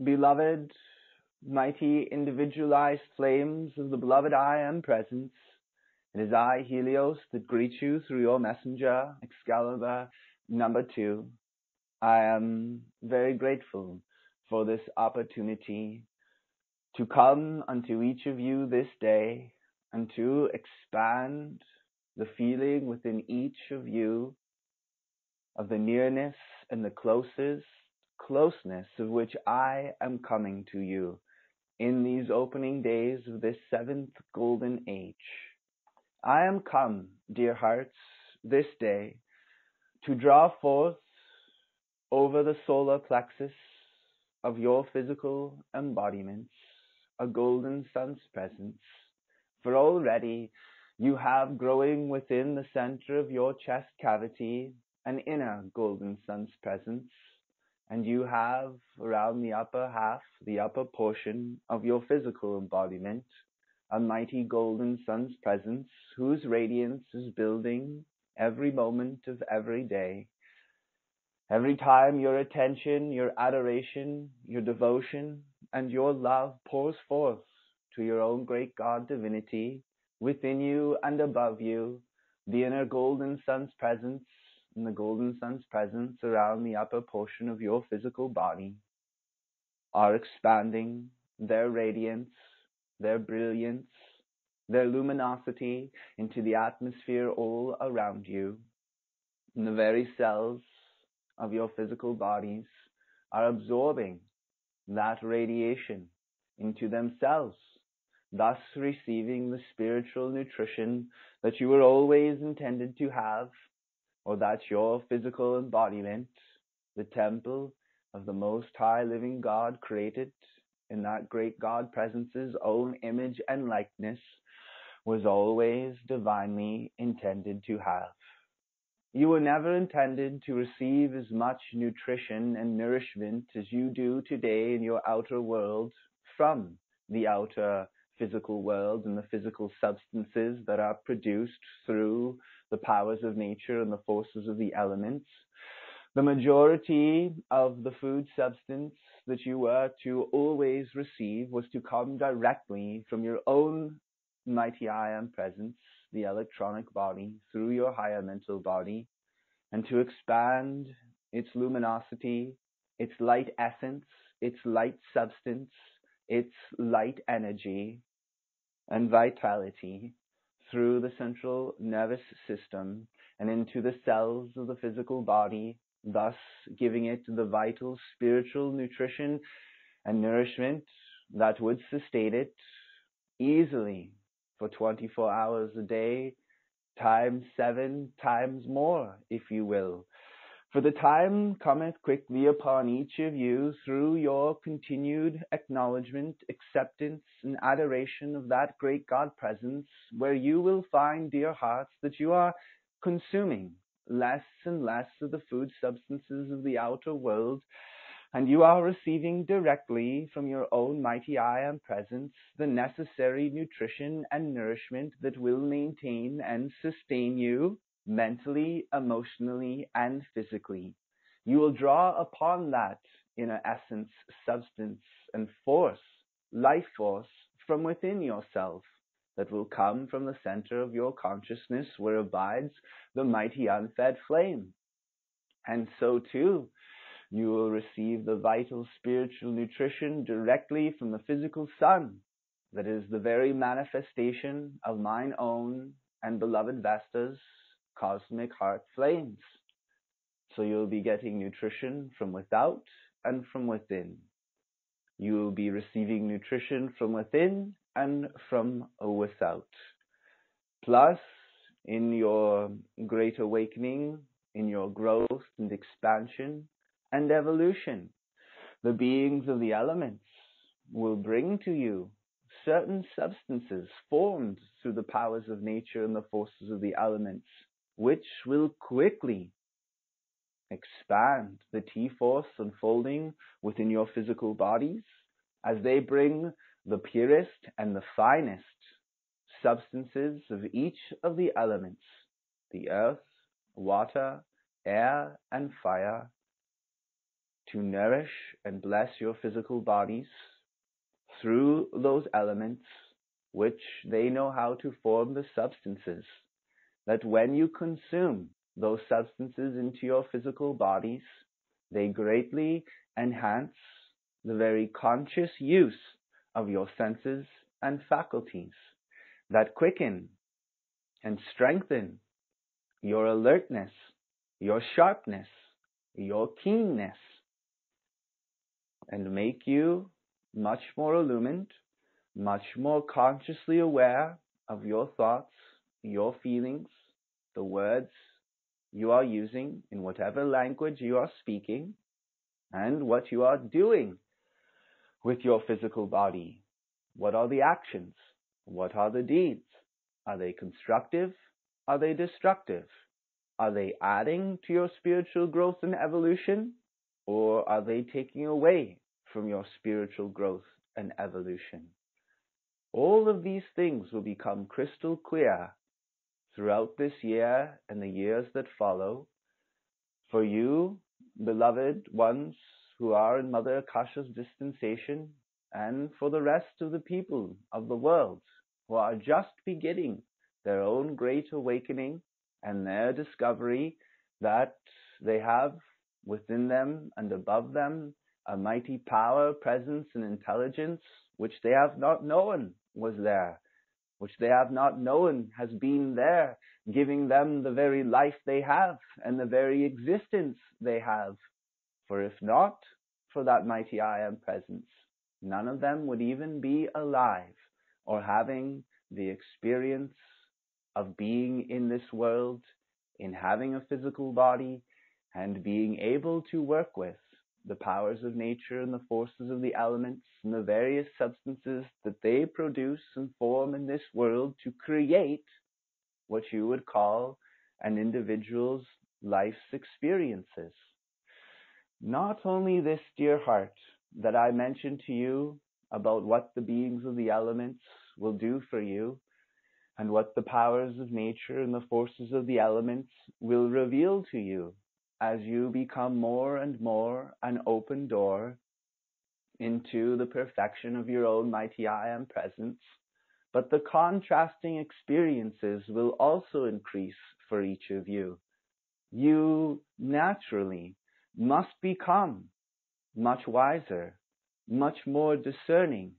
beloved, mighty individualized flames of the beloved I Am Presence. It is I, Helios, that greet you through your messenger, Excalibur #2. I am very grateful for this opportunity to come unto each of you this day and to expand the feeling within each of you of the nearness and the closeness of which I am coming to you in these opening days of this 7th golden age. I am come, dear hearts, this day to draw forth over the solar plexus of your physical embodiments a golden sun's presence, for already you have growing within the center of your chest cavity an inner golden sun's presence, and you have around the upper half, the upper portion of your physical embodiment, a mighty golden sun's presence whose radiance is building every moment of every day. Every time your attention, your adoration, your devotion, and your love pours forth to your own great God divinity, within you and above you, the inner golden sun's presence and the golden sun's presence around the upper portion of your physical body are expanding their radiance, their brilliance, their luminosity into the atmosphere all around you. And the very cells of your physical bodies are absorbing that radiation into themselves, thus receiving the spiritual nutrition that you were always intended to have, or that your physical embodiment, the temple of the Most High Living God created in that great God Presence's own image and likeness, was always divinely intended to have. You were never intended to receive as much nutrition and nourishment as you do today in your outer world from the outer physical world and the physical substances that are produced through the powers of nature and the forces of the elements. The majority of the food substance that you were to always receive was to come directly from your own mighty I Am Presence, the electronic body, through your higher mental body, and to expand its luminosity, its light essence, its light substance, its light energy and vitality through the central nervous system and into the cells of the physical body, thus giving it the vital spiritual nutrition and nourishment that would sustain it easily for 24 hours a day, times 7 times more, if you will. For the time cometh quickly upon each of you through your continued acknowledgement, acceptance, and adoration of that great God Presence, where you will find, dear hearts, that you are consuming less and less of the food substances of the outer world, and you are receiving directly from your own mighty I Am Presence the necessary nutrition and nourishment that will maintain and sustain you mentally, emotionally, and physically. You will draw upon that inner essence, substance, and force, life force, from within yourself that will come from the center of your consciousness where abides the mighty unfed flame. And so too, you will receive the vital spiritual nutrition directly from the physical sun, that is the very manifestation of mine own and beloved Vesta's cosmic heart flames. So you'll be getting nutrition from without and from within. You will be receiving nutrition from within and from without. Plus, in your great awakening, in your growth and expansion and evolution, the beings of the elements will bring to you certain substances formed through the powers of nature and the forces of the elements, which will quickly expand the T-force unfolding within your physical bodies as they bring the purest and the finest substances of each of the elements, the earth, water, air, and fire, to nourish and bless your physical bodies through those elements which they know how to form the substances, that when you consume those substances into your physical bodies, they greatly enhance the very conscious use of your senses and faculties, that quicken and strengthen your alertness, your sharpness, your keenness, and make you much more illumined, much more consciously aware of your thoughts, your feelings, the words you are using in whatever language you are speaking, and what you are doing with your physical body. What are the actions? What are the deeds? Are they constructive? Are they destructive? Are they adding to your spiritual growth and evolution? Or are they taking away from your spiritual growth and evolution? All of these things will become crystal clear throughout this year and the years that follow. For you, beloved ones who are in Mother Akasha's dispensation, and for the rest of the people of the world who are just beginning their own great awakening and their discovery that they have within them and above them a mighty power, presence, and intelligence which they have not known was there, which they have not known has been there, giving them the very life they have and the very existence they have. For if not for that mighty I Am presence, none of them would even be alive or having the experience of being in this world, in having a physical body, and being able to work with the powers of nature and the forces of the elements and the various substances that they produce and form in this world to create what you would call an individual's life's experiences. Not only this, dear heart, that I mentioned to you about what the beings of the elements will do for you, and what the powers of nature and the forces of the elements will reveal to you as you become more and more an open door into the perfection of your own mighty I Am presence. But the contrasting experiences will also increase for each of you. You naturally must become much wiser, much more discerning.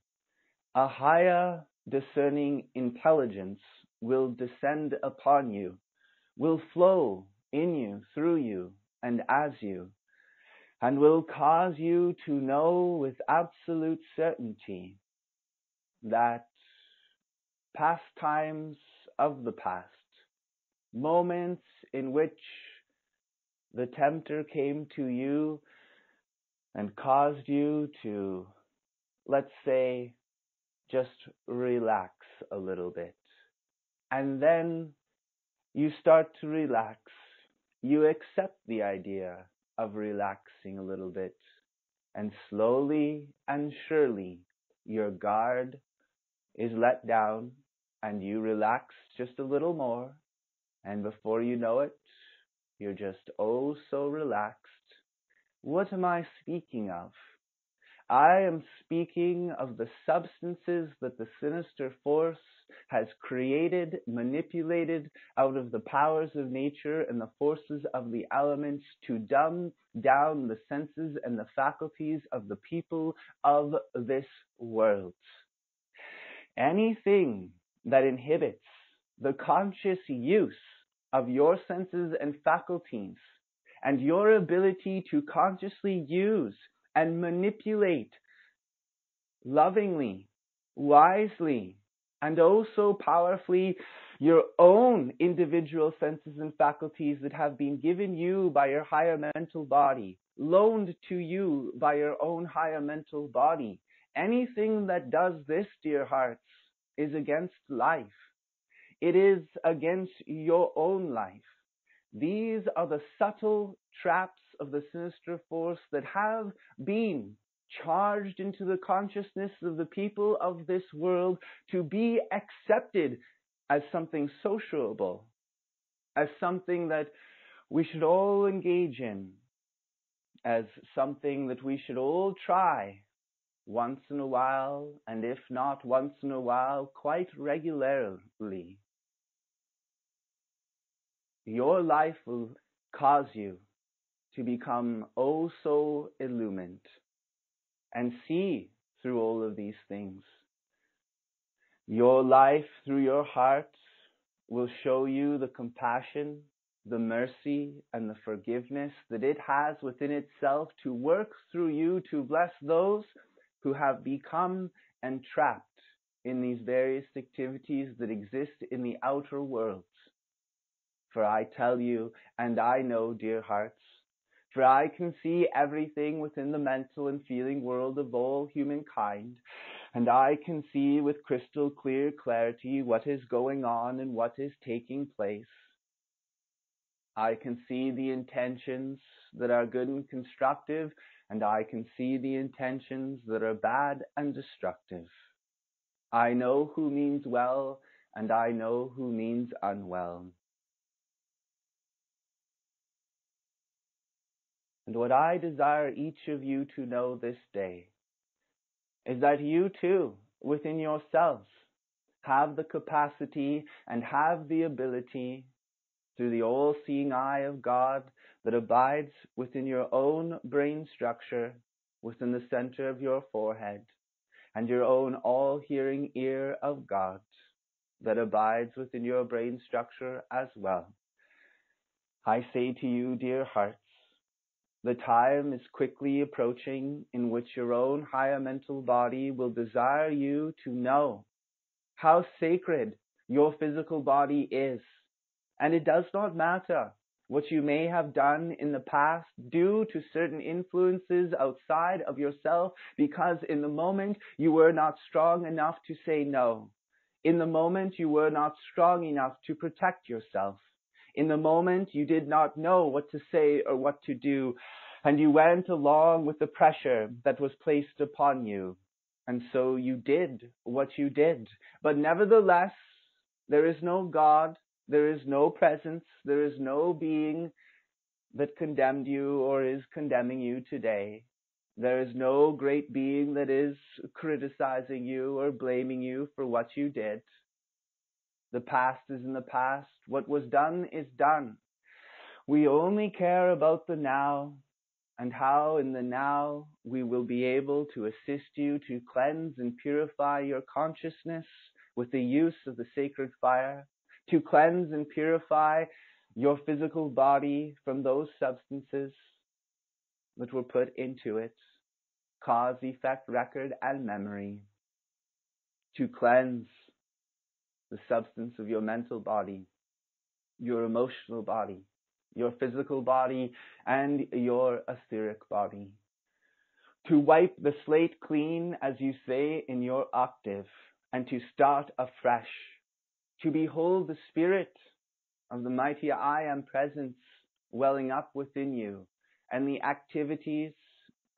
A higher discerning intelligence will descend upon you, will flow in you, through you, and as you, and will cause you to know with absolute certainty that past times of the past, moments in which the tempter came to you and caused you to, let's say, just relax a little bit. And then you start to relax. You accept the idea of relaxing a little bit. And slowly and surely, your guard is let down and you relax just a little more. And before you know it, you're just oh so relaxed. What am I speaking of? I am speaking of the substances that the sinister force has created, manipulated out of the powers of nature and the forces of the elements to dumb down the senses and the faculties of the people of this world. Anything that inhibits the conscious use of your senses and faculties and your ability to consciously use and manipulate lovingly, wisely, and oh so powerfully your own individual senses and faculties that have been given you by your higher mental body, loaned to you by your own higher mental body. Anything that does this, dear hearts, is against life. It is against your own life. These are the subtle traps of the sinister force that have been charged into the consciousness of the people of this world to be accepted as something sociable, as something that we should all engage in. as something that we should all try once in a while, and if not once in a while, quite regularly. Your life will cause you to become oh so illumined and see through all of these things. Your life through your heart will show you the compassion, the mercy, and the forgiveness that it has within itself to work through you to bless those who have become entrapped in these various activities that exist in the outer worlds. For I tell you, and I know, dear hearts, for I can see everything within the mental and feeling world of all humankind, and I can see with crystal clear clarity what is going on and what is taking place. I can see the intentions that are good and constructive, and I can see the intentions that are bad and destructive. I know who means well, and I know who means unwell. And what I desire each of you to know this day is that you too, within yourselves, have the capacity and have the ability through the all-seeing eye of God that abides within your own brain structure, within the center of your forehead, and your own all-hearing ear of God that abides within your brain structure as well. I say to you, dear hearts, the time is quickly approaching in which your own higher mental body will desire you to know how sacred your physical body is. And it does not matter what you may have done in the past due to certain influences outside of yourself, because in the moment you were not strong enough to say no. In the moment you were not strong enough to protect yourself. In the moment you did not know what to say or what to do, and you went along with the pressure that was placed upon you. And so you did what you did. But nevertheless, there is no God, there is no presence, there is no being that condemned you or is condemning you today. There is no great being that is criticizing you or blaming you for what you did. The past is in the past. What was done is done. We only care about the now, and how in the now we will be able to assist you to cleanse and purify your consciousness with the use of the sacred fire, to cleanse and purify your physical body from those substances that were put into it, cause, effect, record, and memory, to cleanse the substance of your mental body, your emotional body, your physical body, and your etheric body. To wipe the slate clean, as you say in your octave, and to start afresh. To behold the spirit of the mighty I Am Presence welling up within you, and the activities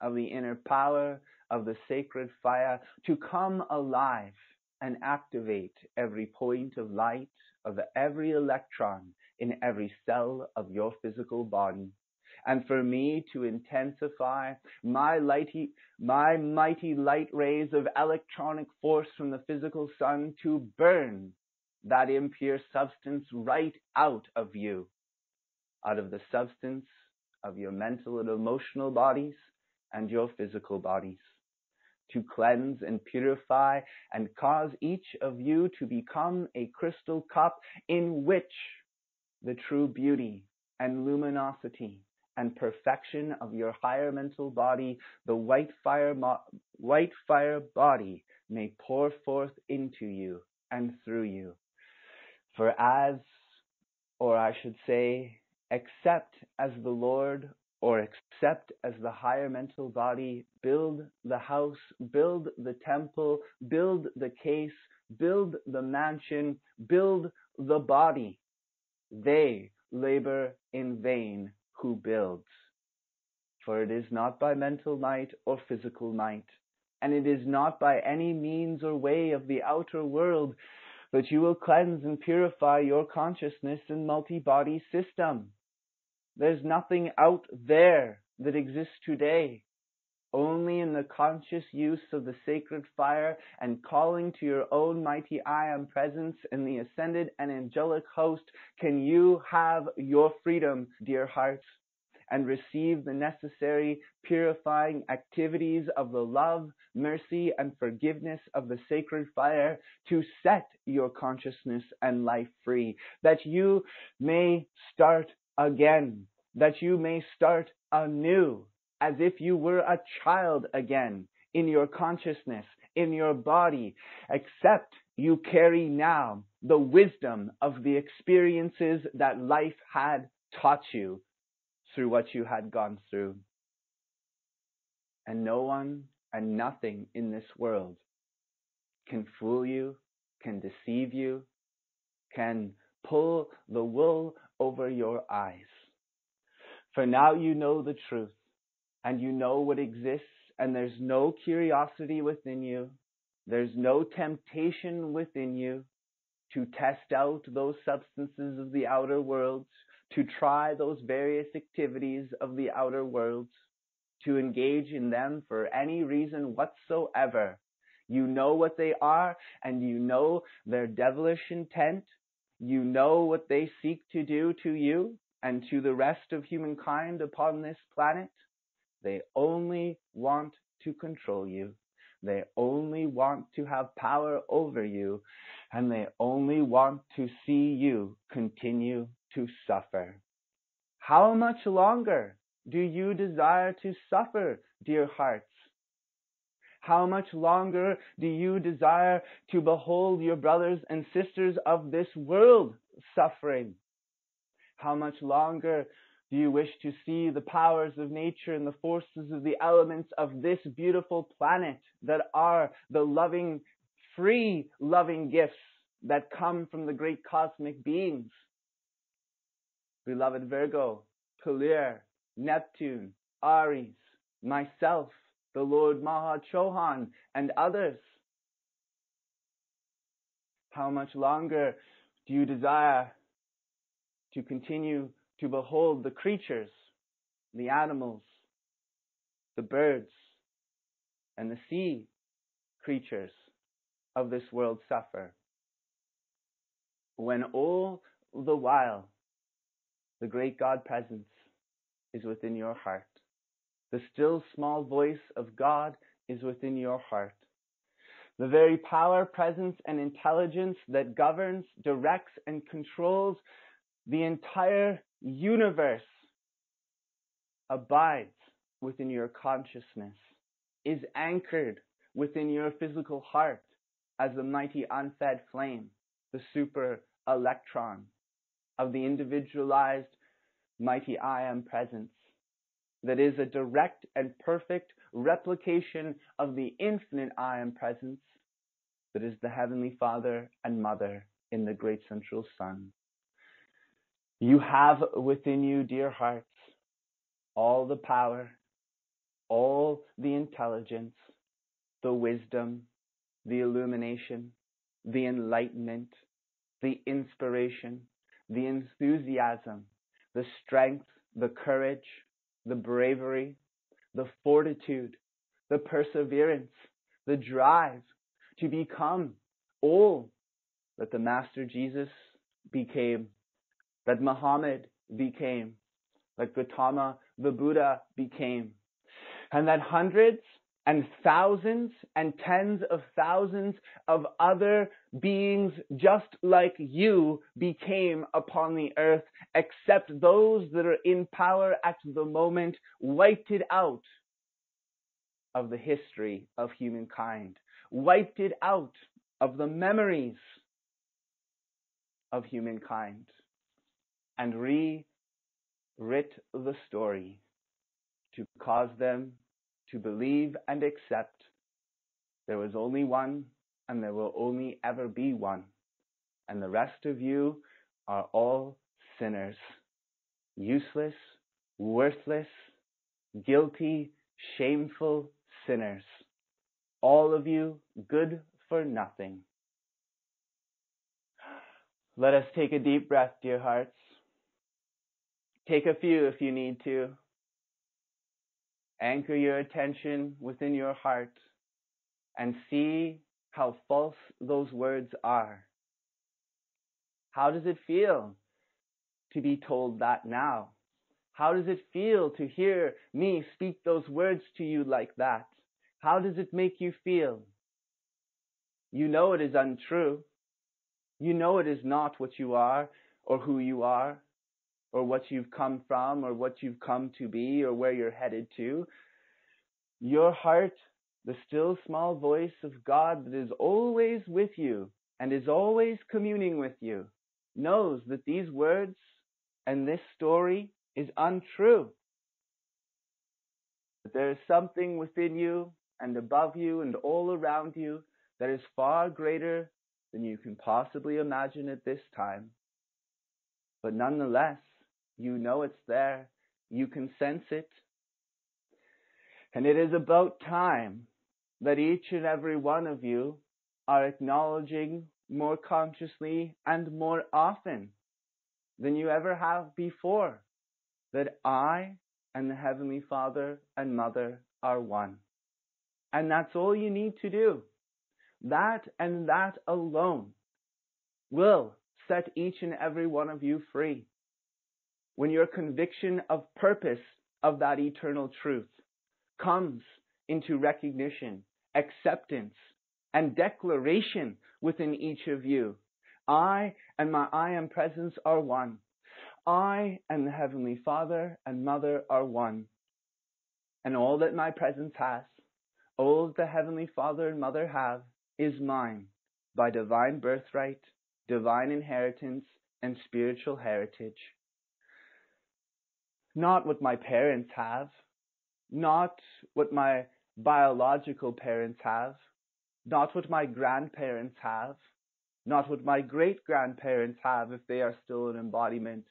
of the inner power of the sacred fire to come alive and activate every point of light of every electron in every cell of your physical body, and for me to intensify my mighty light rays of electronic force from the physical sun to burn that impure substance right out of you, out of the substance of your mental and emotional bodies and your physical bodies, to cleanse and purify and cause each of you to become a crystal cup in which the true beauty and luminosity and perfection of your higher mental body, the white fire body, may pour forth into you and through you. For as, or I should say, except as the Lord, or except as the higher mental body, build the house, build the temple, build the case, build the mansion, build the body, they labor in vain who builds. For it is not by mental might or physical might, and it is not by any means or way of the outer world that you will cleanse and purify your consciousness and multi-body system. There's nothing out there that exists today. Only in the conscious use of the sacred fire and calling to your own mighty I Am presence in the ascended and angelic host can you have your freedom, dear hearts, and receive the necessary purifying activities of the love, mercy, and forgiveness of the sacred fire to set your consciousness and life free, that you may start again, that you may start anew, as if you were a child again, in your consciousness, in your body, except you carry now the wisdom of the experiences that life had taught you through what you had gone through. And no one and nothing in this world can fool you, can deceive you, can pull the wool over your eyes. For now you know the truth, and you know what exists, and there's no curiosity within you, there's no temptation within you to test out those substances of the outer worlds, to try those various activities of the outer worlds, to engage in them for any reason whatsoever. You know what they are, and you know their devilish intent. You know what they seek to do to you and to the rest of humankind upon this planet. They only want to control you. They only want to have power over you, and they only want to see you continue to suffer. How much longer do you desire to suffer, dear hearts? How much longer do you desire to behold your brothers and sisters of this world suffering? How much longer do you wish to see the powers of nature and the forces of the elements of this beautiful planet that are the loving, free loving gifts that come from the great cosmic beings? Beloved Virgo, Kalir, Neptune, Aries, myself, the Lord Maha Chohan, and others. How much longer do you desire to continue to behold the creatures, the animals, the birds, and the sea creatures of this world suffer, when all the while the great God presence is within your heart? The still small voice of God is within your heart. The very power, presence, and intelligence that governs, directs, and controls the entire universe abides within your consciousness, is anchored within your physical heart as the mighty unfed flame, the super electron of the individualized mighty I Am presence, that is a direct and perfect replication of the infinite I Am presence that is the Heavenly Father and Mother in the great central sun. You have within you, dear hearts, all the power, all the intelligence, the wisdom, the illumination, the enlightenment, the inspiration, the enthusiasm, the strength, the courage, the bravery, the fortitude, the perseverance, the drive to become all that the Master Jesus became, that Muhammad became, that Gautama the Buddha became, and that hundreds and thousands and tens of thousands of other beings just like you became upon the earth, except those that are in power at the moment wiped it out of the history of humankind, wiped it out of the memories of humankind, and rewrit the story to cause them to believe and accept there was only one and there will only ever be one, and the rest of you are all sinners, useless, worthless, guilty, shameful sinners, all of you good for nothing. Let us take a deep breath, dear hearts. Take a few if you need to. Anchor your attention within your heart and see how false those words are. How does it feel to be told that now? How does it feel to hear me speak those words to you like that? How does it make you feel? You know it is untrue. You know it is not what you are or who you are or what you've come from or what you've come to be or where you're headed to. Your heart, the still small voice of God that is always with you and is always communing with you, knows that these words and this story is untrue. That there is something within you and above you and all around you that is far greater than you can possibly imagine at this time. But nonetheless, you know it's there. You can sense it. And it is about time that each and every one of you are acknowledging more consciously and more often than you ever have before that I and the Heavenly Father and Mother are one. And that's all you need to do. That and that alone will set each and every one of you free. When your conviction of purpose of that eternal truth comes into recognition, acceptance, and declaration within each of you, I and my I am presence are one. I and the Heavenly Father and Mother are one. And all that my presence has, all that the Heavenly Father and Mother have, is mine by divine birthright, divine inheritance, and spiritual heritage. Not what my parents have, not what my biological parents have, not what my grandparents have, not what my great-grandparents have if they are still an embodiment,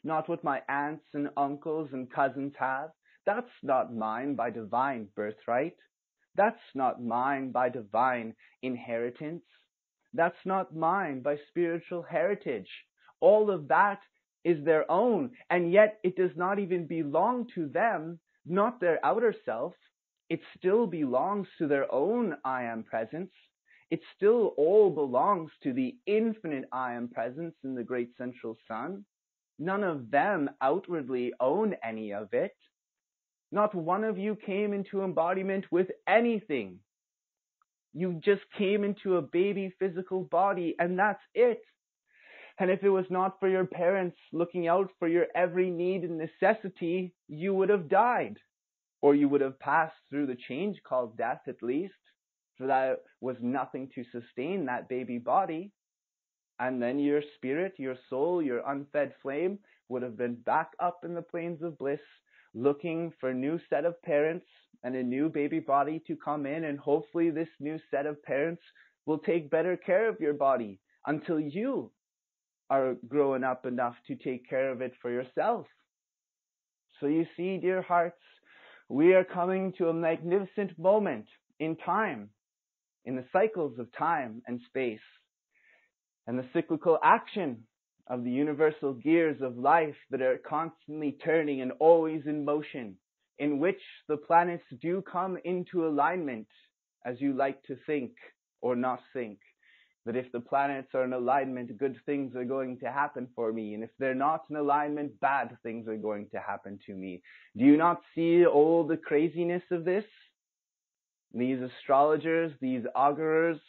not what my aunts and uncles and cousins have. That's not mine by divine birthright. That's not mine by divine inheritance. That's not mine by spiritual heritage. All of that is their own, and yet it does not even belong to them, not their outer self. It still belongs to their own I am presence. It still all belongs to the infinite I am presence in the great central sun. None of them outwardly own any of it. Not one of you came into embodiment with anything. You just came into a baby physical body, and that's it. And if it was not for your parents looking out for your every need and necessity, you would have died. Or you would have passed through the change called death at least, for that was nothing to sustain that baby body. And then your spirit, your soul, your unfed flame would have been back up in the plains of bliss, looking for a new set of parents and a new baby body to come in. And hopefully this new set of parents will take better care of your body until you are growing up enough to take care of it for yourself. So you see, dear hearts, we are coming to a magnificent moment in time, in the cycles of time and space, and the cyclical action of the universal gears of life that are constantly turning and always in motion, in which the planets do come into alignment, as you like to think or not think. That if the planets are in alignment, good things are going to happen for me. And if they're not in alignment, bad things are going to happen to me. Do you not see all the craziness of this? These astrologers, these augurers,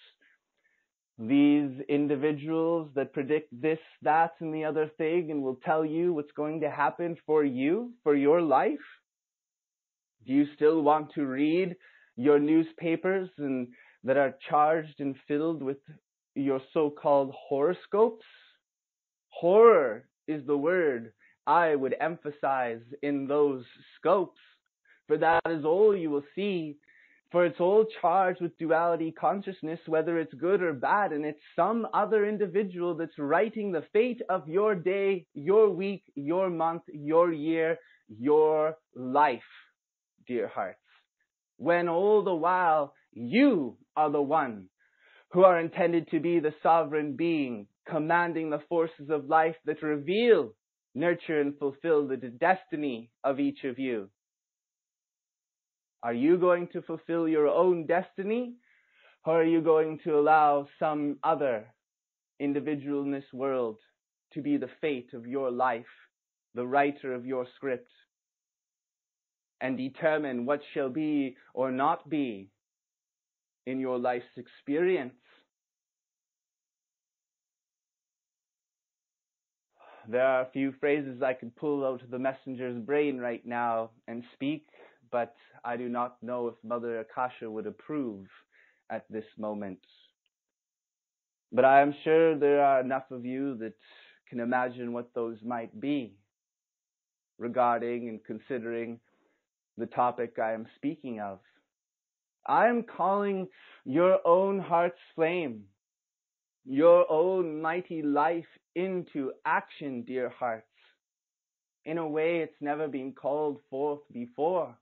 these individuals that predict this, that, and the other thing and will tell you what's going to happen for you, for your life? Do you still want to read your newspapers and that are charged and filled with your so-called horoscopes? Horror is the word I would emphasize in those scopes, for that is all you will see. For it's all charged with duality consciousness, whether it's good or bad, and it's some other individual that's writing the fate of your day, your week, your month, your year, your life, dear hearts. When all the while you are the one who are intended to be the sovereign being, commanding the forces of life that reveal, nurture, and fulfill the destiny of each of you. Are you going to fulfill your own destiny, or are you going to allow some other individual in this world to be the fate of your life, the writer of your script, and determine what shall be or not be in your life's experience? There are a few phrases I could pull out of the messenger's brain right now and speak, but I do not know if Mother Akasha would approve at this moment. But I am sure there are enough of you that can imagine what those might be regarding and considering the topic I am speaking of. I am calling your own heart's flame, your own mighty life into action, dear hearts, in a way it's never been called forth before.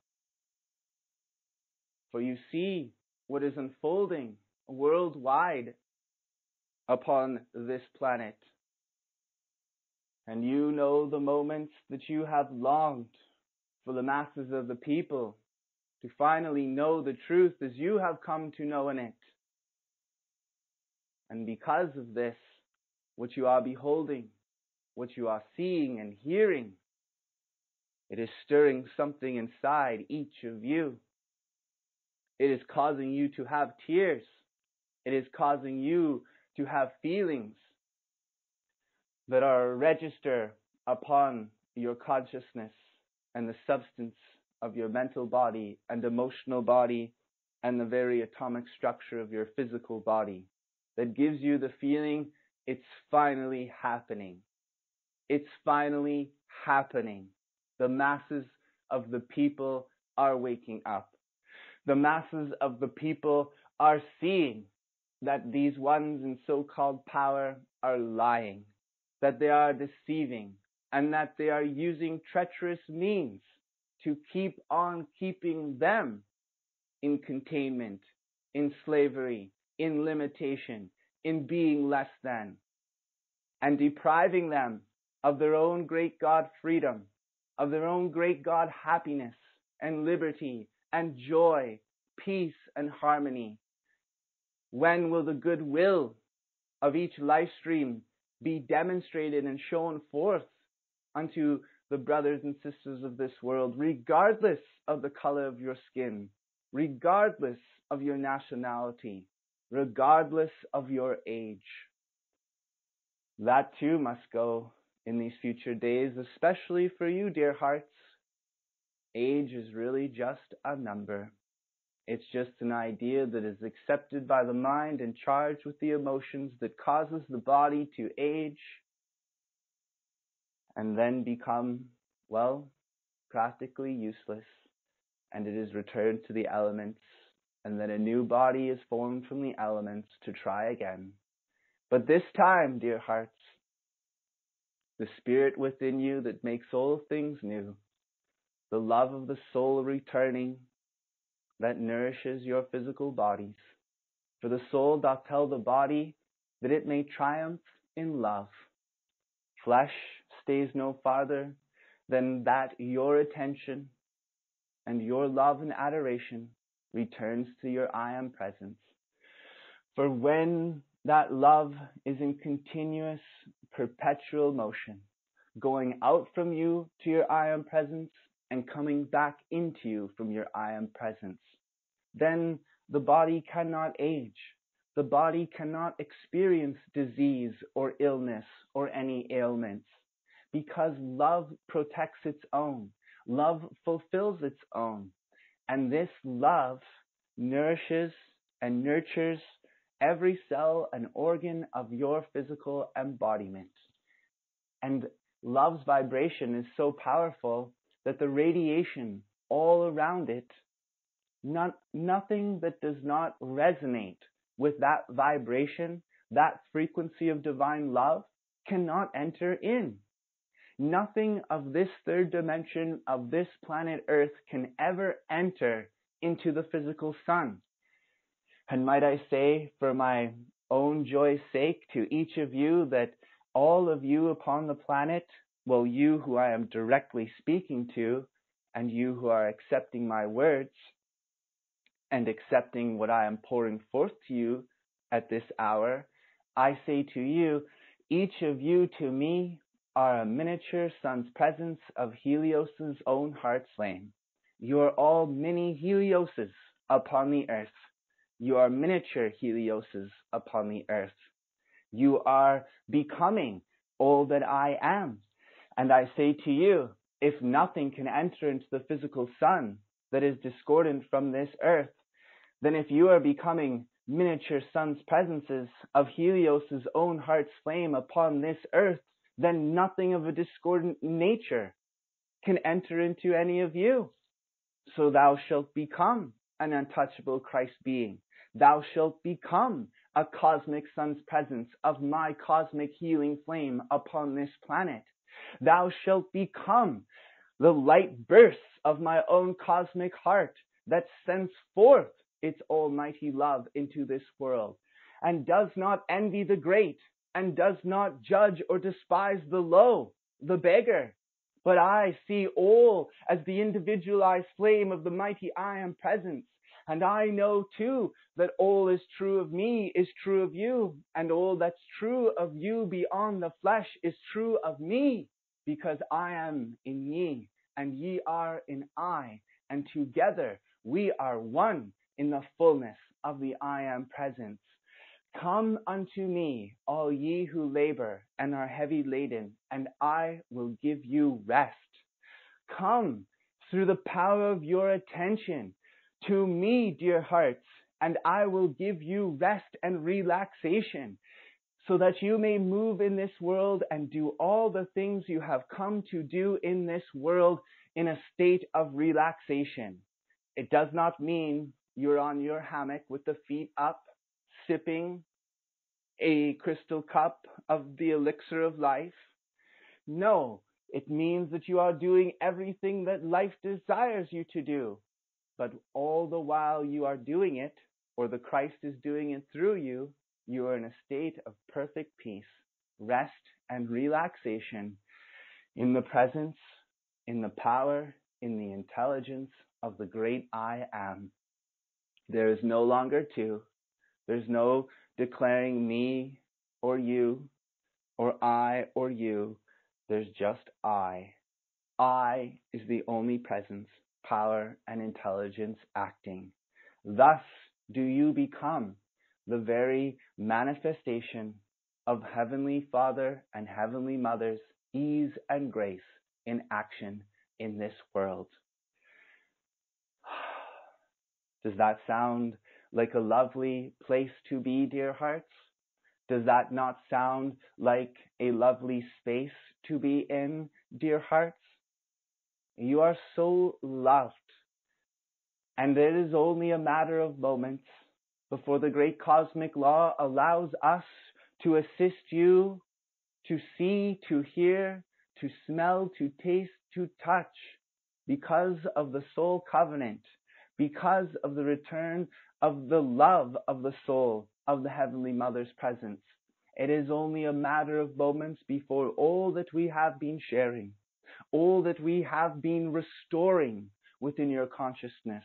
For you see what is unfolding worldwide upon this planet. And you know the moments that you have longed for the masses of the people to finally know the truth as you have come to know in it. And because of this, what you are beholding, what you are seeing and hearing, it is stirring something inside each of you. It is causing you to have tears. It is causing you to have feelings that are a register upon your consciousness and the substance of your mental body and emotional body and the very atomic structure of your physical body, that gives you the feeling it's finally happening. It's finally happening. The masses of the people are waking up. The masses of the people are seeing that these ones in so-called power are lying, that they are deceiving, and that they are using treacherous means to keep on keeping them in containment, in slavery, in limitation, in being less than, and depriving them of their own great God freedom, of their own great God happiness and liberty and joy, peace and harmony. When will the goodwill of each life stream be demonstrated and shown forth unto the brothers and sisters of this world, regardless of the color of your skin, regardless of your nationality, regardless of your age? That too must go in these future days, especially for you, dear hearts. Age is really just a number. It's just an idea that is accepted by the mind and charged with the emotions that causes the body to age and then become, well, practically useless. And it is returned to the elements, and then a new body is formed from the elements to try again. But this time, dear hearts, the spirit within you that makes all things new, the love of the soul returning, that nourishes your physical bodies. For the soul doth tell the body that it may triumph in love. Flesh stays no farther than that your attention and your love and adoration returns to your I am presence. For when that love is in continuous, perpetual motion, going out from you to your I am presence and coming back into you from your I am presence, then the body cannot age. The body cannot experience disease or illness or any ailments, because love protects its own. Love fulfills its own. And this love nourishes and nurtures every cell and organ of your physical embodiment. And love's vibration is so powerful that the radiation all around it, nothing that does not resonate with that vibration, that frequency of divine love, cannot enter in. Nothing of this third dimension of this planet Earth can ever enter into the physical sun. And might I say, for my own joy's sake, to each of you, that all of you upon the planet, well, you who I am directly speaking to, and you who are accepting my words, and accepting what I am pouring forth to you at this hour, I say to you, each of you to me are a miniature sun's presence of Helios' own heart flame. You are all mini Helioses upon the earth. You are miniature Helioses upon the earth. You are becoming all that I am. And I say to you, if nothing can enter into the physical sun that is discordant from this earth, then if you are becoming miniature sun's presences of Helios' own heart's flame upon this earth, then nothing of a discordant nature can enter into any of you. So thou shalt become an untouchable Christ being. Thou shalt become a cosmic sun's presence of my cosmic healing flame upon this planet. Thou shalt become the light bursts of my own cosmic heart that sends forth its almighty love into this world, and does not envy the great, and does not judge or despise the low, the beggar. But I see all as the individualized flame of the mighty I Am presence. And I know too that all is true of me is true of you, and all that's true of you beyond the flesh is true of me, because I am in ye, and ye are in I, and together we are one in the fullness of the I Am presence. Come unto me, all ye who labor and are heavy laden, and I will give you rest. Come through the power of your attention to me, dear hearts, and I will give you rest and relaxation, so that you may move in this world and do all the things you have come to do in this world in a state of relaxation. It does not mean you're on your hammock with the feet up, sipping a crystal cup of the elixir of life. No, it means that you are doing everything that life desires you to do. But all the while you are doing it, or the Christ is doing it through you, you are in a state of perfect peace, rest, and relaxation in the presence, in the power, in the intelligence of the great I Am. There is no longer two. There's no declaring me or you, or I or you. There's just I. I is the only presence, power, and intelligence acting. Thus do you become the very manifestation of Heavenly Father and Heavenly Mother's ease and grace in action in this world. Does that sound like a lovely place to be, dear hearts? Does that not sound like a lovely space to be in, dear hearts? You are so loved, and it is only a matter of moments before the great cosmic law allows us to assist you to see, to hear, to smell, to taste, to touch, because of the soul covenant, because of the return of the love of the soul of the Heavenly Mother's presence. It is only a matter of moments before all that we have been sharing, all that we have been restoring within your consciousness,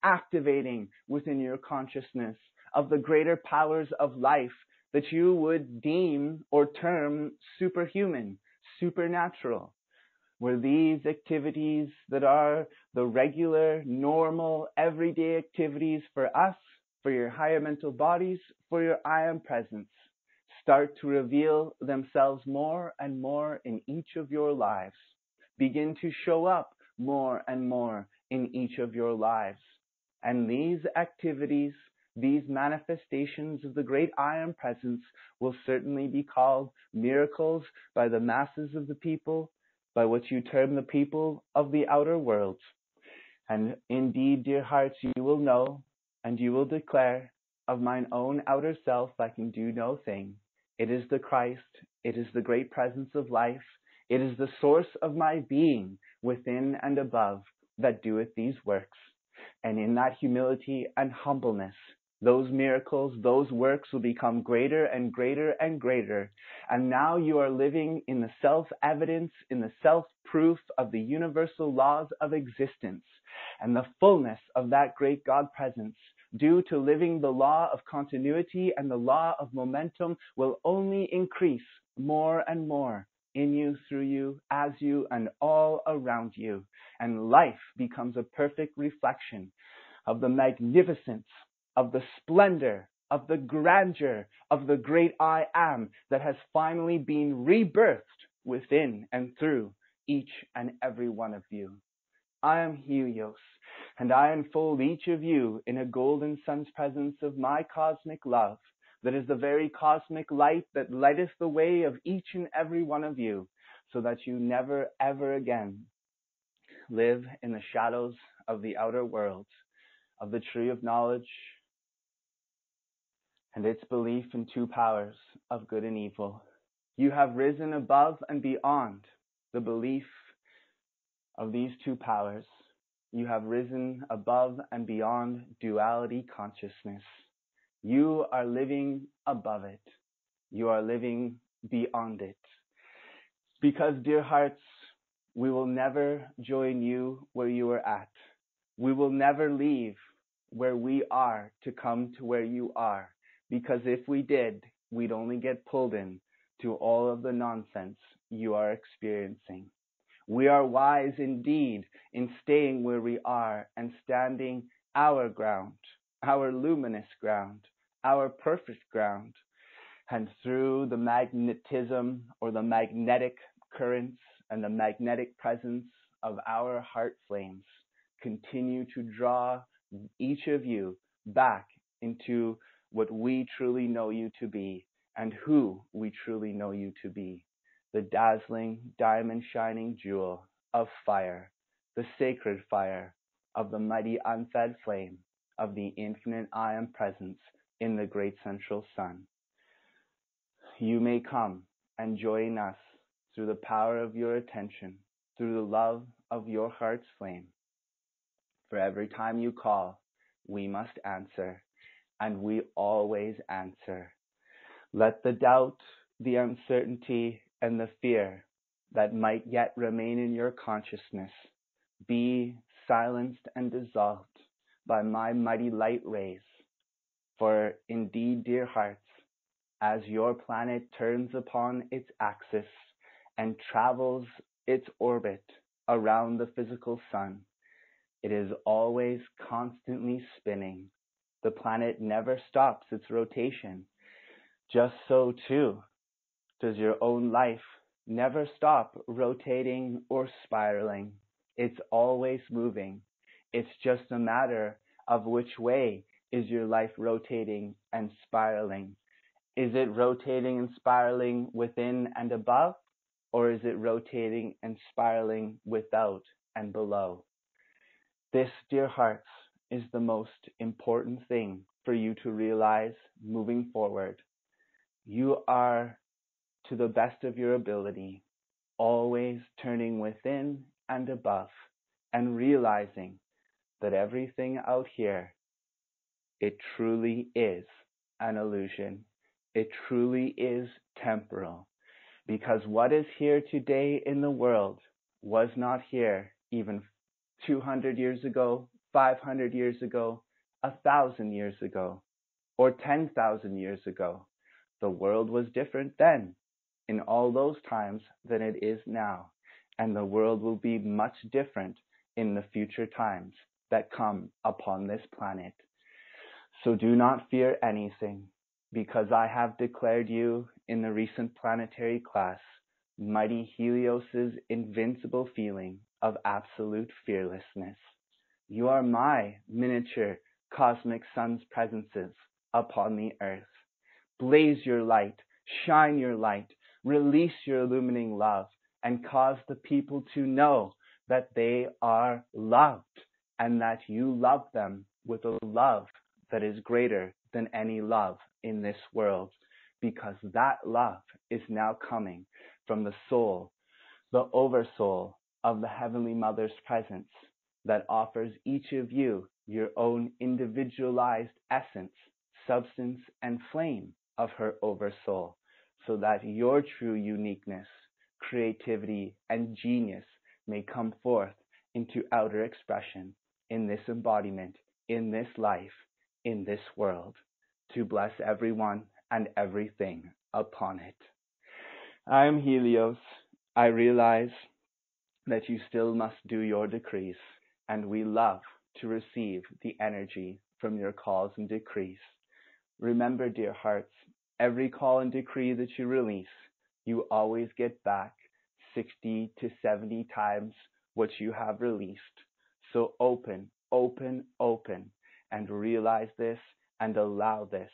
activating within your consciousness of the greater powers of life that you would deem or term superhuman, supernatural, were these activities that are the regular, normal, everyday activities for us, for your higher mental bodies, for your I Am presence, start to reveal themselves more and more in each of your lives. Begin to show up more and more in each of your lives. And these activities, these manifestations of the great I Am presence will certainly be called miracles by the masses of the people, by what you term the people of the outer world. And indeed, dear hearts, you will know and you will declare, of mine own outer self I can do no thing. It is the Christ, it is the great presence of life, it is the source of my being within and above that doeth these works. And in that humility and humbleness, Those miracles, those works will become greater and greater and greater. And now you are living in the self-evidence, in the self-proof of the universal laws of existence. And the fullness of that great God presence, due to living the law of continuity and the law of momentum, will only increase more and more in you, through you, as you, and all around you. And life becomes a perfect reflection of the magnificence, of the splendor, of the grandeur of the great I Am that has finally been rebirthed within and through each and every one of you. I am Helios, and I enfold each of you in a golden sun's presence of my cosmic love, that is the very cosmic light that lighteth the way of each and every one of you, so that you never ever again live in the shadows of the outer world, of the tree of knowledge and its belief in two powers of good and evil. You have risen above and beyond the belief of these two powers. You have risen above and beyond duality consciousness. You are living above it. You are living beyond it. Because, dear hearts, we will never join you where you are at. We will never leave where we are to come to where you are. Because if we did, we'd only get pulled in to all of the nonsense you are experiencing. We are wise indeed in staying where we are and standing our ground, our luminous ground, our perfect ground. And through the magnetism or the magnetic currents and the magnetic presence of our heart flames, continue to draw each of you back into what we truly know you to be and who we truly know you to be. The dazzling, diamond shining jewel of fire, the sacred fire of the mighty unfed flame of the infinite I Am presence in the great central sun. You may come and join us through the power of your attention, through the love of your heart's flame. For every time you call, we must answer, and we always answer. Let the doubt, the uncertainty, and the fear that might yet remain in your consciousness be silenced and dissolved by my mighty light rays. For indeed, dear hearts, as your planet turns upon its axis and travels its orbit around the physical sun, it is always constantly spinning. The planet never stops its rotation. Just so too does your own life never stop rotating or spiraling. It's always moving. It's just a matter of which way is your life rotating and spiraling. Is it rotating and spiraling within and above, or is it rotating and spiraling without and below? This, dear hearts, is the most important thing for you to realize moving forward. You are, to the best of your ability, always turning within and above and realizing that everything out here, it truly is an illusion. It truly is temporal, because what is here today in the world was not here even 200 years ago, 500 years ago, 1,000 years ago, or 10,000 years ago. The world was different then, in all those times, than it is now, and the world will be much different in the future times that come upon this planet. So do not fear anything, because I have declared you in the recent planetary class mighty Helios's invincible feeling of absolute fearlessness. You are my miniature cosmic sun's presences upon the earth. Blaze your light, shine your light, release your illuminating love, and cause the people to know that they are loved and that you love them with a love that is greater than any love in this world, because that love is now coming from the soul, the oversoul of the Heavenly Mother's presence that offers each of you your own individualized essence substance and flame of her oversoul, so that your true uniqueness, creativity, and genius may come forth into outer expression in this embodiment, in this life, in this world, to bless everyone and everything upon it. I am Helios. I realize that you still must do your decrees, and we love to receive the energy from your calls and decrees. Remember, dear hearts, every call and decree that you release, you always get back 60 to 70 times what you have released. So open, open, open, and realize this and allow this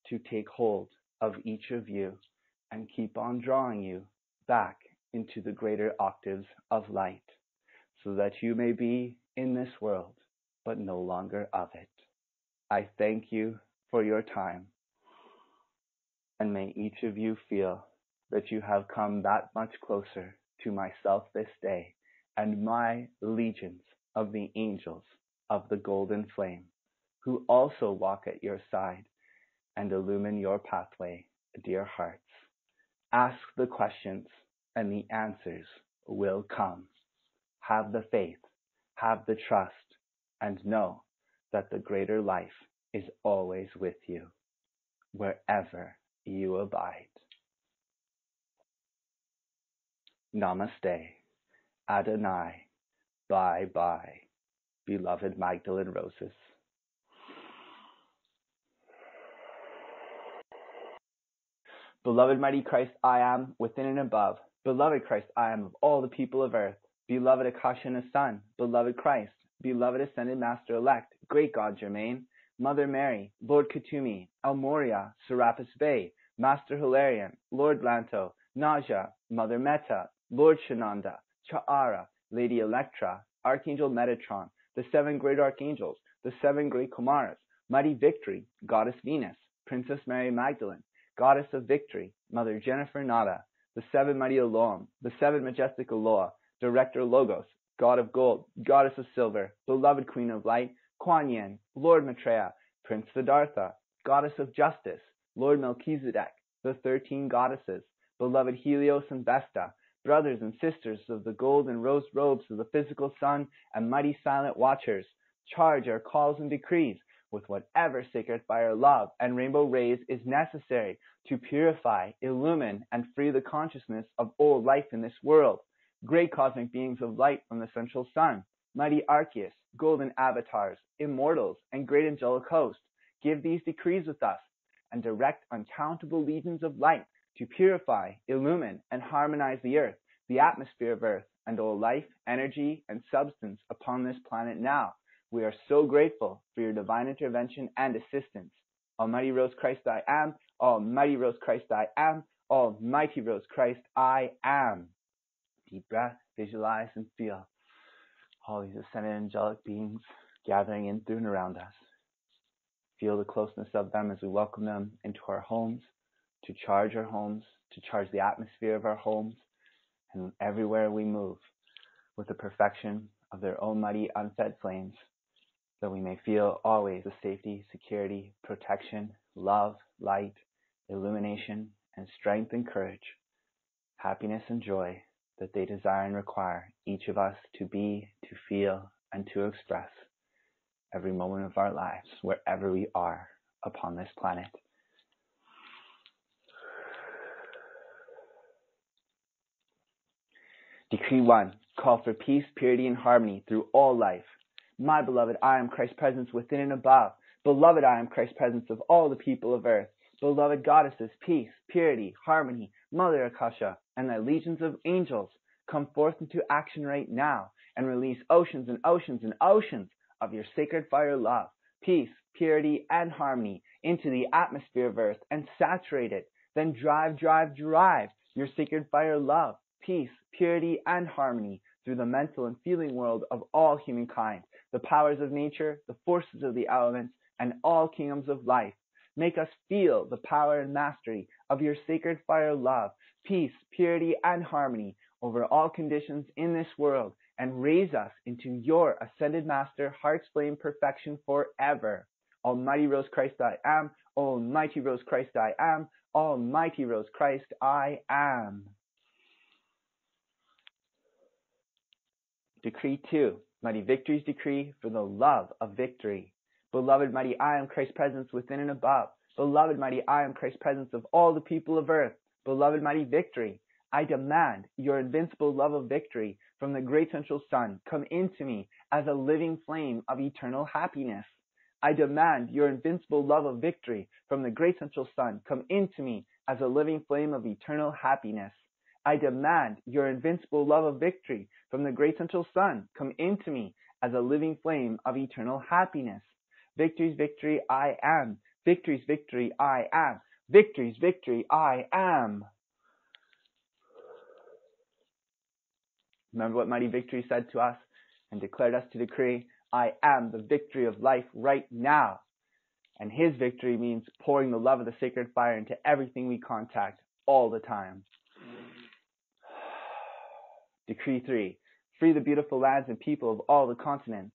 to take hold of each of you and keep on drawing you back into the greater octaves of light, so that you may be in this world, but no longer of it. I thank you for your time, and may each of you feel that you have come that much closer to myself this day, and my legions of the angels of the golden flame, who also walk at your side and illumine your pathway, dear hearts. Ask the questions, and the answers will come. Have the faith, have the trust, and know that the greater life is always with you, wherever you abide. Namaste. Adonai. Bye bye, beloved Magdalene Roses. Beloved mighty Christ, I am within and above. Beloved Christ, I am of all the people of earth. Beloved Akasha and Son, beloved Christ, beloved Ascended Master Elect, great God Germain, Mother Mary, Lord Katumi, El Moria, Serapis Bey, Master Hilarion, Lord Lanto, Naja, Mother Metta, Lord Shananda, Cha'ara, Lady Electra, Archangel Metatron, the 7 great archangels, the 7 great Kumaras, Mighty Victory, Goddess Venus, Princess Mary Magdalene, Goddess of Victory, Mother Jennifer Nada, the 7 mighty Elohim, the 7 majestic Eloah, Director Logos, God of Gold, Goddess of Silver, Beloved Queen of Light, Kuan Yin, Lord Maitreya, Prince Siddhartha, Goddess of Justice, Lord Melchizedek, the 13 goddesses, Beloved Helios and Vesta, brothers and sisters of the gold and rose robes of the physical sun, and mighty silent watchers, charge our calls and decrees with whatever sacred fire, love, and rainbow rays is necessary to purify, illumine, and free the consciousness of all life in this world. Great cosmic beings of light from the central sun, mighty Arceus, golden avatars, immortals, and great angelic hosts, give these decrees with us, and direct uncountable legions of light to purify, illumine, and harmonize the earth, the atmosphere of earth, and all life, energy, and substance upon this planet now. We are so grateful for your divine intervention and assistance. Almighty Rose Christ I am, Almighty Rose Christ I am, Almighty Rose Christ I am. Deep breath, visualize, and feel all these ascended angelic beings gathering in, through, and around us. Feel the closeness of them as we welcome them into our homes, to charge our homes, to charge the atmosphere of our homes, and everywhere we move with the perfection of their own mighty unfed flames, that we may feel always the safety, security, protection, love, light, illumination, and strength and courage, happiness and joy that they desire and require each of us to be, to feel, and to express every moment of our lives, wherever we are upon this planet. Decree 1. Call for peace, purity, and harmony through all life. My beloved, I am Christ's presence within and above. Beloved, I am Christ's presence of all the people of earth. Beloved goddesses, peace, purity, harmony, Mother Akasha, and thy legions of angels, come forth into action right now and release oceans and oceans and oceans of your sacred fire love, peace, purity, and harmony into the atmosphere of earth and saturate it. Then drive your sacred fire love, peace, purity, and harmony through the mental and feeling world of all humankind, the powers of nature, the forces of the elements, and all kingdoms of life. Make us feel the power and mastery of your sacred fire love, peace, purity, and harmony over all conditions in this world, and raise us into your ascended master, heart's flame perfection forever. Almighty Rose Christ I am, Almighty Rose Christ I am. Almighty Rose Christ I am. Decree 2. Mighty Victory's decree for the love of victory. Beloved mighty I am Christ's presence within and above. Beloved mighty I am Christ's presence of all the people of earth. Beloved mighty Victory, I demand your invincible love of victory from the great central sun come into me as a living flame of eternal happiness. I demand your invincible love of victory from the great central sun come into me as a living flame of eternal happiness. I demand your invincible love of victory from the great central sun come into me as a living flame of eternal happiness. Victory's victory I am. Victory's victory I am. Victory's victory I am. Remember what Mighty Victory said to us and declared us to decree, I am the victory of life right now. And his victory means pouring the love of the sacred fire into everything we contact all the time. Decree 3. Free the beautiful lands and people of all the continents.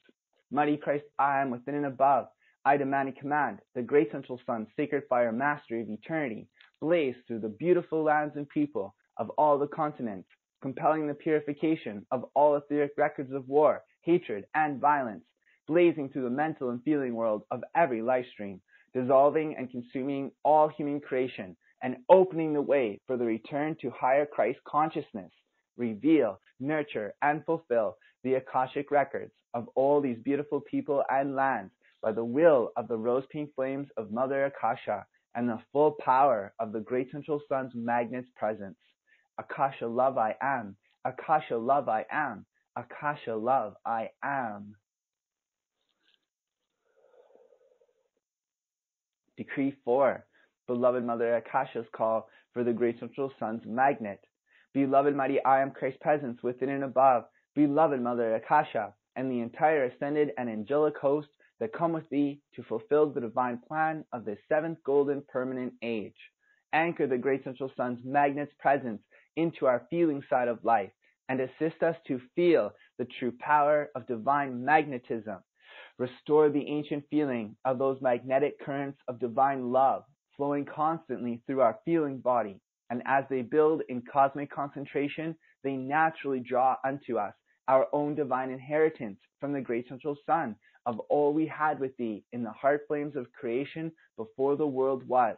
Mighty Christ, I am within and above. I demand and command the great central sun's sacred fire mastery of eternity blaze through the beautiful lands and people of all the continents, compelling the purification of all etheric records of war, hatred, and violence, blazing through the mental and feeling world of every life stream, dissolving and consuming all human creation, and opening the way for the return to higher Christ consciousness. Reveal, nurture, and fulfill the Akashic records of all these beautiful people and lands by the will of the rose-pink flames of Mother Akasha and the full power of the great central sun's magnet's presence. Akasha love I am. Akasha love I am. Akasha love I am. Decree 4. Beloved Mother Akasha's call for the great central sun's magnet. Beloved mighty I am Christ's presence within and above. Beloved Mother Akasha and the entire ascended and angelic host that come with thee to fulfill the divine plan of this seventh golden permanent age. Anchor the great central sun's magnet's presence into our feeling side of life and assist us to feel the true power of divine magnetism. Restore the ancient feeling of those magnetic currents of divine love flowing constantly through our feeling body, and as they build in cosmic concentration, they naturally draw unto us our own divine inheritance from the great central sun of all we had with thee in the heart flames of creation before the world was,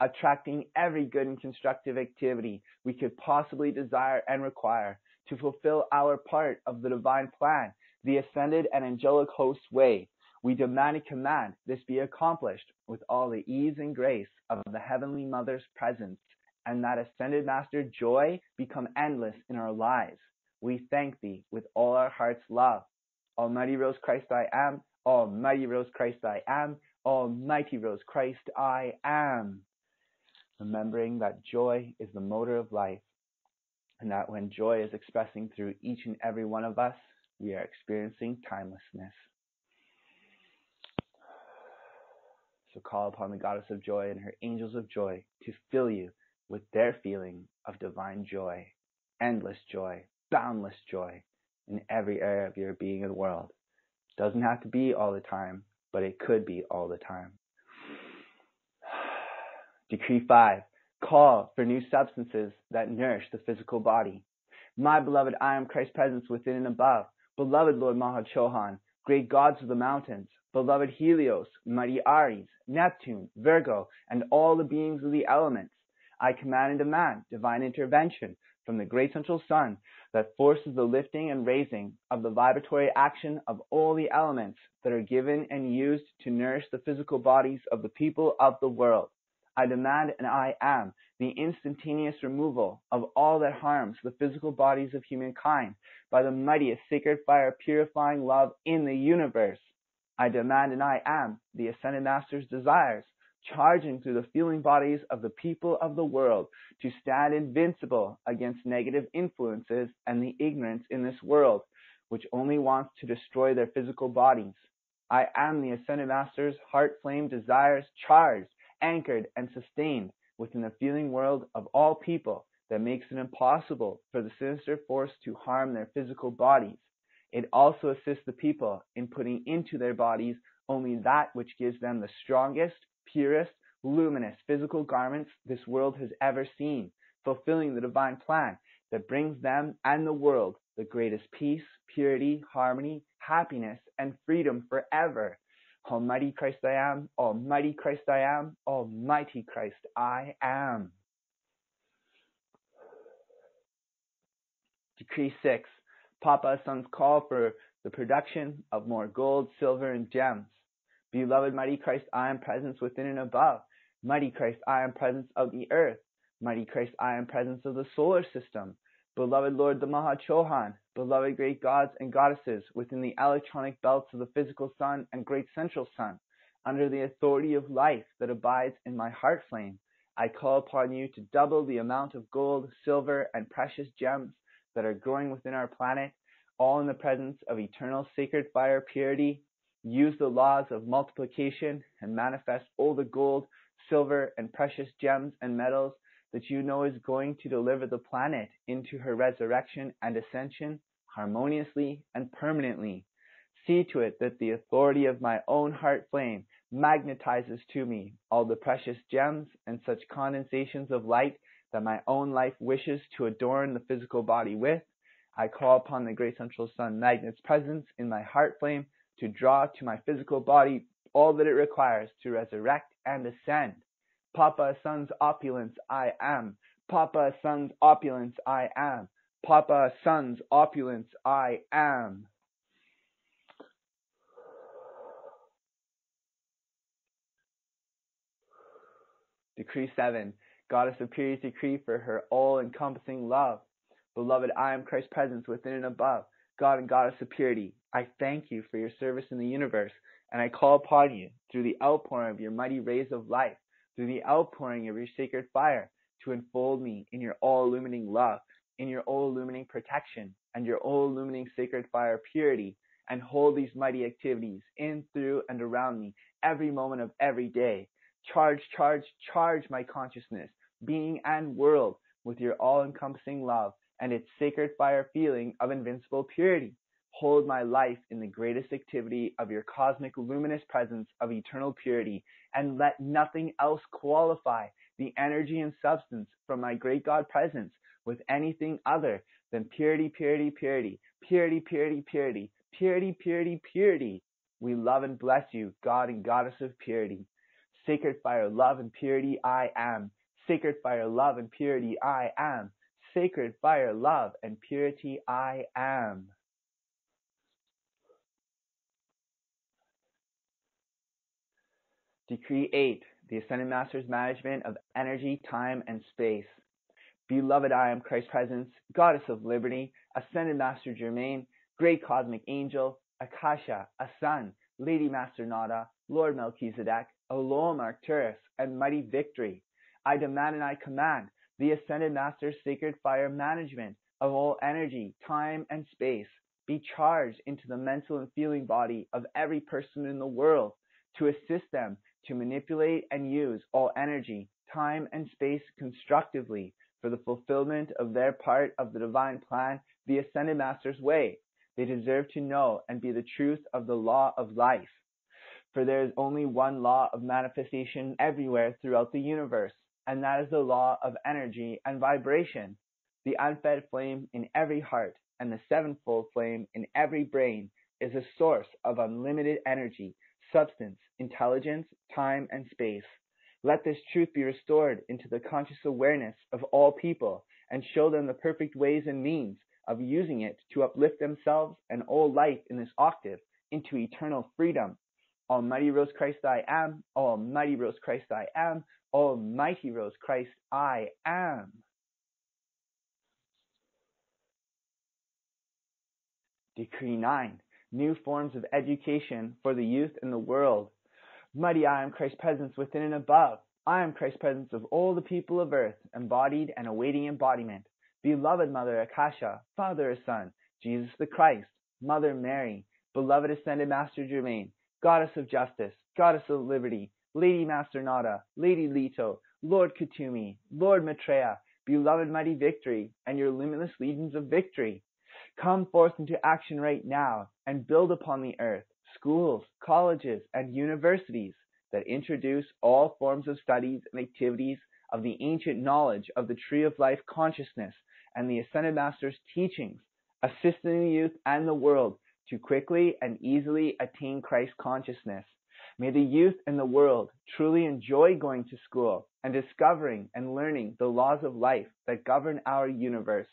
attracting every good and constructive activity we could possibly desire and require to fulfill our part of the divine plan, the ascended and angelic host's way. We demand and command this be accomplished with all the ease and grace of the Heavenly Mother's presence, and that ascended Master joy become endless in our lives. We thank thee with all our heart's love. Almighty Rose Christ I am. Almighty Rose Christ I am. Almighty Rose Christ I am. Remembering that joy is the motor of life, and that when joy is expressing through each and every one of us, we are experiencing timelessness. So call upon the Goddess of Joy and her angels of joy to fill you with their feeling of divine joy, endless joy, boundless joy in every area of your being and world. Doesn't have to be all the time, but it could be all the time. Decree 5. Call for new substances that nourish the physical body. My beloved I am Christ's presence within and above. Beloved Lord Mahachohan, great gods of the mountains, beloved Helios, mighty Aries, Neptune, Virgo, and all the beings of the elements, I command and demand divine intervention from the great central sun that forces the lifting and raising of the vibratory action of all the elements that are given and used to nourish the physical bodies of the people of the world. I demand and I am the instantaneous removal of all that harms the physical bodies of humankind by the mightiest sacred fire purifying love in the universe. I demand and I am the Ascended Master's desires, charging through the feeling bodies of the people of the world to stand invincible against negative influences and the ignorance in this world, which only wants to destroy their physical bodies. I am the Ascended Master's heart flame desires charged, anchored, and sustained within the feeling world of all people that makes it impossible for the sinister force to harm their physical bodies. It also assists the people in putting into their bodies only that which gives them the strongest, purest, luminous physical garments this world has ever seen, fulfilling the divine plan that brings them and the world the greatest peace, purity, harmony, happiness, and freedom forever. Almighty Christ I am, Almighty Christ I am, Almighty Christ I am. Decree 6. Papa Son's call for the production of more gold, silver, and gems. Beloved Mighty Christ, I am presence within and above. Mighty Christ, I am presence of the earth. Mighty Christ, I am presence of the solar system. Beloved Lord the Mahachohan, beloved great gods and goddesses within the electronic belts of the physical sun and great central sun, under the authority of life that abides in my heart flame, I call upon you to double the amount of gold, silver, and precious gems that are growing within our planet, all in the presence of eternal sacred fire purity. Use the laws of multiplication and manifest all the gold, silver, and precious gems and metals that you know is going to deliver the planet into her resurrection and ascension harmoniously and permanently. See to it that the authority of my own heart flame magnetizes to me all the precious gems and such condensations of light that my own life wishes to adorn the physical body with. I call upon the great central sun magnet's presence in my heart flame to draw to my physical body all that it requires to resurrect and ascend. Papa Son's opulence I am. Papa Son's opulence I am. Papa Son's opulence I am. Decree 7. Goddess of Purity's decree for her all-encompassing love. Beloved, I am Christ's presence within and above. God and Goddess of Purity, I thank you for your service in the universe, and I call upon you, through the outpouring of your mighty rays of life, through the outpouring of your sacred fire, to enfold me in your all-illuminating love, in your all-illuminating protection, and your all-illuminating sacred fire purity, and hold these mighty activities in, through, and around me every moment of every day. Charge, charge, charge my consciousness, being, and world with your all-encompassing love and its sacred fire feeling of invincible purity. Hold my life in the greatest activity of your cosmic luminous presence of eternal purity, and let nothing else qualify the energy and substance from my great God presence with anything other than purity, purity, purity, purity, purity, purity, purity, purity, purity. We love and bless you, God and Goddess of Purity. Sacred fire, love, and purity, I am. Sacred fire, love, and purity, I am. Sacred fire, love, and purity, I am. Decree 8. The Ascended Master's management of energy, time, and space. Beloved, I am Christ's presence, Goddess of Liberty, Ascended Master Germain, Great Cosmic Angel, Akasha, a Sun, Lady Master Nada, Lord Melchizedek, Elohim Arcturus, and Mighty Victory. I demand and I command the Ascended Master's sacred fire management of all energy, time, and space be charged into the mental and feeling body of every person in the world to assist them to manipulate and use all energy, time, and space constructively for the fulfillment of their part of the divine plan, the Ascended Master's way. They deserve to know and be the truth of the law of life. For there is only one law of manifestation everywhere throughout the universe, and that is the law of energy and vibration. The unfed flame in every heart and the sevenfold flame in every brain is a source of unlimited energy, substance, intelligence, time, and space. Let this truth be restored into the conscious awareness of all people and show them the perfect ways and means of using it to uplift themselves and all life in this octave into eternal freedom. Almighty Rose Christ I am, Almighty Rose Christ I am, Almighty Rose Christ I am. Decree 9. New forms of education for the youth in the world. Mighty I am Christ's presence within and above. I am Christ's presence of all the people of earth, embodied and awaiting embodiment. Beloved Mother Akasha, Father or Son, Jesus the Christ, Mother Mary, beloved Ascended Master Germain, Goddess of Justice, Goddess of Liberty, Lady Master Nada, Lady Leto, Lord Kutumi, Lord Maitreya, beloved Mighty Victory, and your limitless legions of victory. Come forth into action right now and build upon the earth schools, colleges, and universities, that introduce all forms of studies and activities of the ancient knowledge of the Tree of Life consciousness and the Ascended Master's teachings, assisting the youth and the world to quickly and easily attain Christ consciousness. May the youth and the world truly enjoy going to school and discovering and learning the laws of life that govern our universe,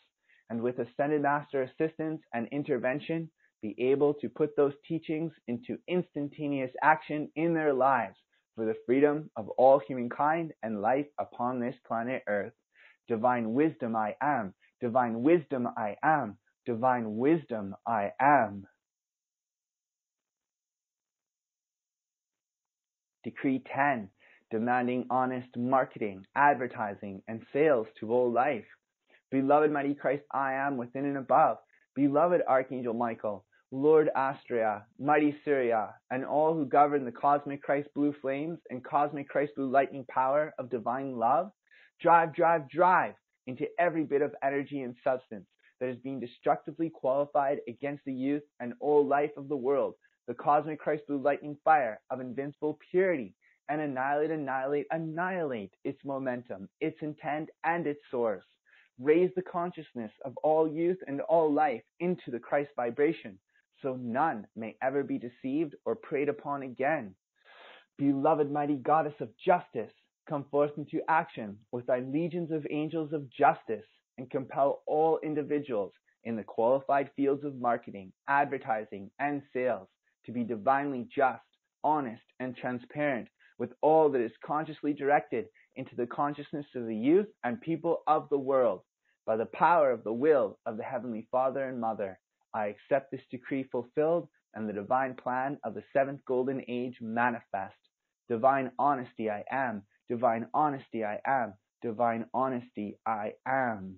and with Ascended Master assistance and intervention, be able to put those teachings into instantaneous action in their lives for the freedom of all humankind and life upon this planet Earth. Divine wisdom I am. Divine wisdom I am. Divine wisdom I am. Decree 10, demanding honest marketing, advertising, and sales to all life. Beloved mighty Christ I am within and above. Beloved Archangel Michael, Lord Astrea, mighty Surya, and all who govern the cosmic Christ blue flames and cosmic Christ blue lightning power of divine love, drive, drive, drive into every bit of energy and substance that is being destructively qualified against the youth and all life of the world, the cosmic Christ blue lightning fire of invincible purity, and annihilate its momentum, its intent, and its source. Raise the consciousness of all youth and all life into the Christ vibration, so none may ever be deceived or preyed upon again. Beloved mighty Goddess of Justice, come forth into action with thy legions of angels of justice, and compel all individuals in the qualified fields of marketing, advertising, and sales to be divinely just, honest, and transparent with all that is consciously directed into the consciousness of the youth and people of the world. By the power of the will of the Heavenly Father and Mother, I accept this decree fulfilled and the divine plan of the seventh golden age manifest. Divine honesty I am. Divine honesty I am. Divine honesty I am.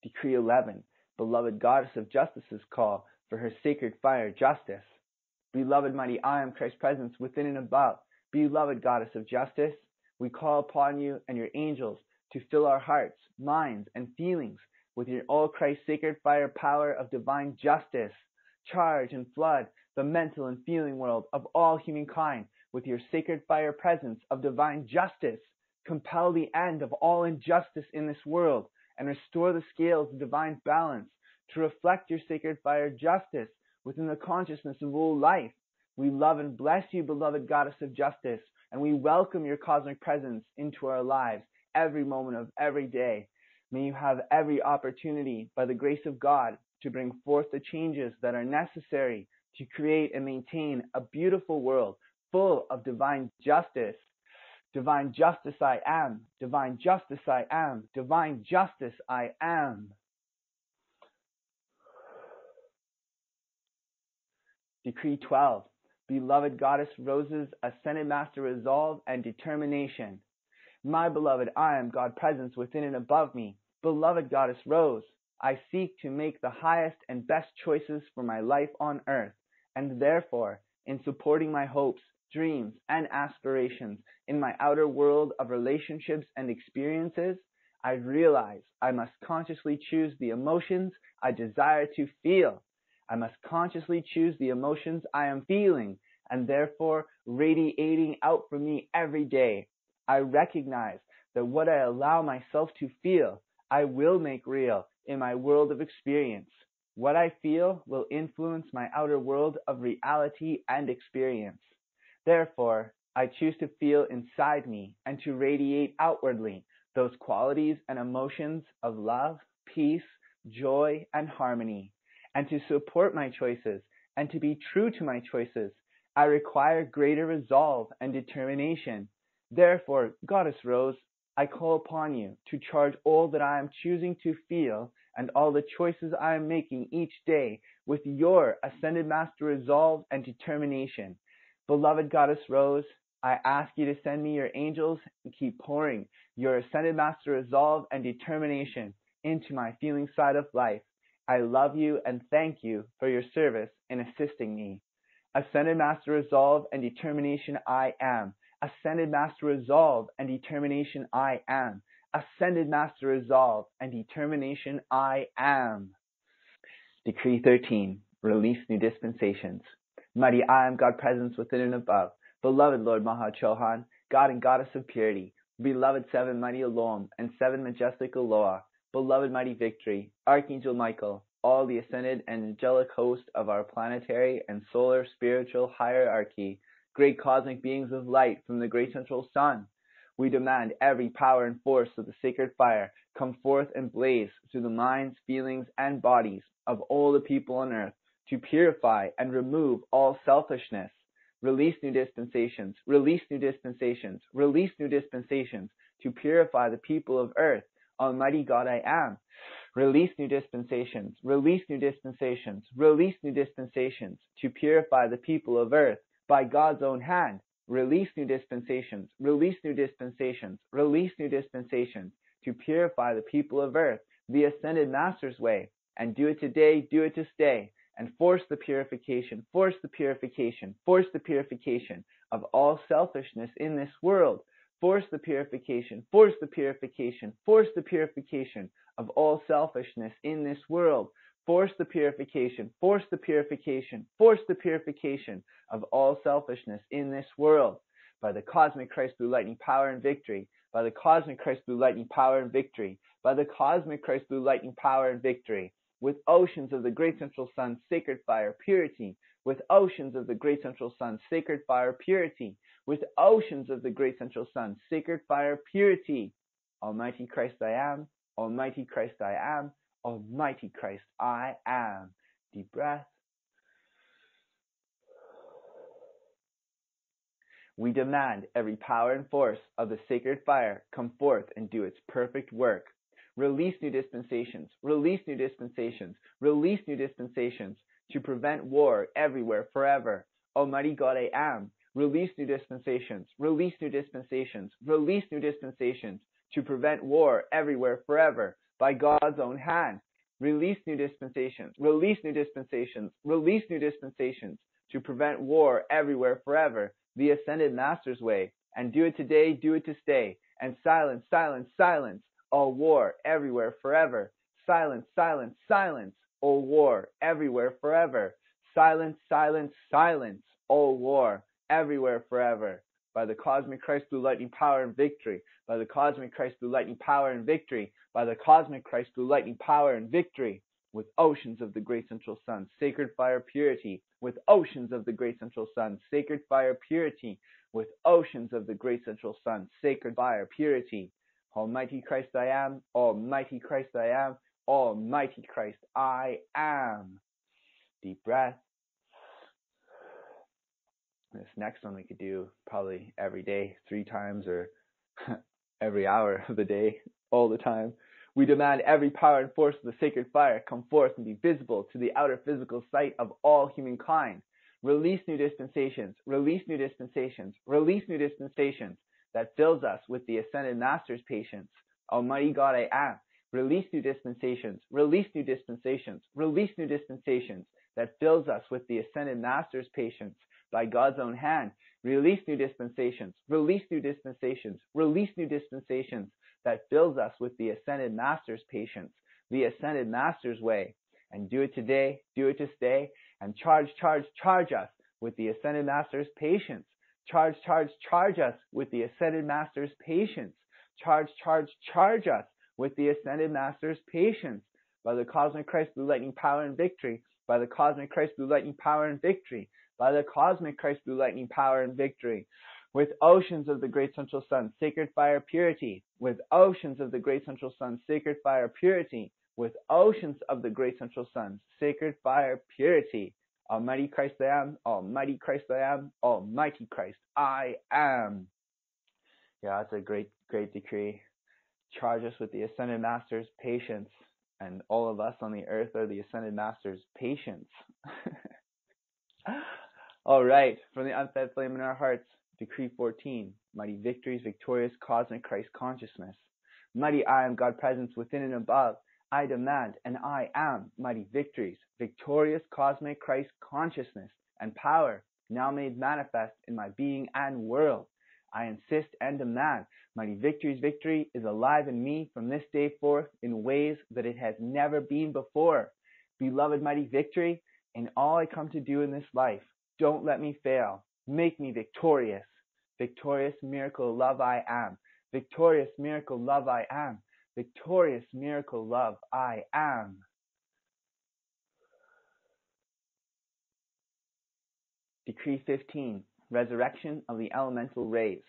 Decree 11. Beloved Goddess of Justice's call for her sacred fire justice. Beloved mighty I am Christ's presence within and above. Beloved Goddess of Justice, we call upon you and your angels to fill our hearts, minds, and feelings with your all Christ sacred fire power of divine justice. Charge and flood the mental and feeling world of all humankind with your sacred fire presence of divine justice. Compel the end of all injustice in this world and restore the scales of divine balance to reflect your sacred fire justice within the consciousness of all life. We love and bless you, beloved Goddess of Justice, and we welcome your cosmic presence into our lives every moment of every day. May you have every opportunity, by the grace of God, to bring forth the changes that are necessary to create and maintain a beautiful world full of divine justice. Divine justice I am. Divine justice I am. Divine justice I am. Decree 12. Beloved Goddess Rose's Ascended Master resolve and determination. My beloved I am God presence within and above me. Beloved Goddess Rose, I seek to make the highest and best choices for my life on earth, and therefore, in supporting my hopes, dreams, and aspirations in my outer world of relationships and experiences, I realize I must consciously choose the emotions I desire to feel. I must consciously choose the emotions I am feeling and therefore radiating out from me every day. I recognize that what I allow myself to feel, I will make real in my world of experience. What I feel will influence my outer world of reality and experience. Therefore, I choose to feel inside me and to radiate outwardly those qualities and emotions of love, peace, joy, and harmony. And to support my choices and to be true to my choices, I require greater resolve and determination. Therefore, Goddess Rose, I call upon you to charge all that I am choosing to feel and all the choices I am making each day with your Ascended Master resolve and determination. Beloved Goddess Rose, I ask you to send me your angels and keep pouring your Ascended Master resolve and determination into my feeling side of life. I love you and thank you for your service in assisting me. Ascended Master resolve and determination I am. Ascended Master resolve and determination I am. Ascended Master resolve and determination I am. Decree 13. Release new dispensations. Mighty I am God presence within and above. Beloved Lord Maha Chohan, God and Goddess of purity. Beloved seven mighty Elohim and seven majestic Eloah. Beloved mighty victory. Archangel Michael. All the ascended and angelic host of our planetary and solar spiritual hierarchy. Great cosmic beings of light from the great central sun. We demand every power and force of the sacred fire come forth and blaze through the minds, feelings, and bodies of all the people on earth to purify and remove all selfishness. Release new dispensations, release new dispensations, release new dispensations to purify the people of earth. Almighty God I am. Release new dispensations, release new dispensations, release new dispensations to purify the people of earth by God's own hand. Release new dispensations, release new dispensations, release new dispensations to purify the people of earth, the ascended master's way, and do it today, do it to stay, and force the purification, force the purification, force the purification of all selfishness in this world. Force the purification, force the purification, force the purification of all selfishness in this world. Force the purification, force the purification, force the purification of all selfishness in this world. By the cosmic Christ Blue Lightning power and victory, by the cosmic Christ Blue Lightning power and victory, by the cosmic Christ Blue Lightning power and victory, with oceans of the great central sun, sacred fire, purity, with oceans of the great central sun, sacred fire, purity, with oceans of the great central sun, sacred fire, purity. Almighty Christ I am, Almighty Christ I am, Almighty Christ I am. Deep breath. We demand every power and force of the sacred fire come forth and do its perfect work. Release new dispensations, release new dispensations, release new dispensations to prevent war everywhere forever. Almighty God I am. Release new dispensations, release new dispensations, release new dispensations to prevent war everywhere forever by God's own hand. Release new dispensations, release new dispensations, release new dispensations to prevent war everywhere forever, the ascended master's way, and do it today, do it to stay, and silence, silence, silence all war everywhere forever. Silence, silence, silence all war everywhere forever. Silence, silence, silence all war everywhere forever. By the cosmic Christ Blue Lightning power and victory, by the cosmic Christ Blue Lightning power and victory, by the cosmic Christ Blue Lightning power and victory, with oceans of the great central sun, sacred fire, purity, with oceans of the great central sun, sacred fire, purity, with oceans of the great central sun, sacred fire, purity. Almighty Christ I am, Almighty Christ I am, Almighty Christ I am. Deep breath. This next one we could do probably every day, 3 times, or every hour of the day, all the time. We demand every power and force of the sacred fire come forth and be visible to the outer physical sight of all humankind. Release new dispensations, release new dispensations, release new dispensations that fills us with the ascended master's patience. Almighty God I am. Release new dispensations, release new dispensations, release new dispensations that fills us with the ascended master's patience by God's own hand. Release new dispensations, release new dispensations, release new dispensations that fills us with the ascended master's patience, the ascended master's way. And do it today, do it to stay, and charge, charge, charge us with the ascended master's patience. Charge, charge, charge us with the ascended master's patience. Charge, charge, charge us with the ascended master's patience. By the cosmic Christ Blue Lightning power and victory, by the cosmic Christ Blue Lightning power and victory, by the cosmic Christ Blue Lightning power and victory, with oceans of the great central sun, sacred fire, purity, with oceans of the great central sun, sacred fire, purity, with oceans of the great central sun, sacred fire, purity. Almighty Christ I am, Almighty Christ I am, Almighty Christ I am. Yeah, that's a great, great decree. Charge us with the ascended master's patience, and all of us on the earth are the ascended master's patience. All right, from the unfed flame in our hearts, decree 14, mighty victories, victorious cosmic Christ consciousness. Mighty I am God presence within and above. I demand and I am mighty victories, victorious cosmic Christ consciousness and power now made manifest in my being and world. I insist and demand mighty victories, victory is alive in me from this day forth in ways that it has never been before. Beloved mighty victory, in all I come to do in this life, Don't let me fail. Make me victorious. Victorious miracle love I am. Victorious miracle love I am. Victorious miracle love I am. Decree 15. Resurrection of the elemental rays.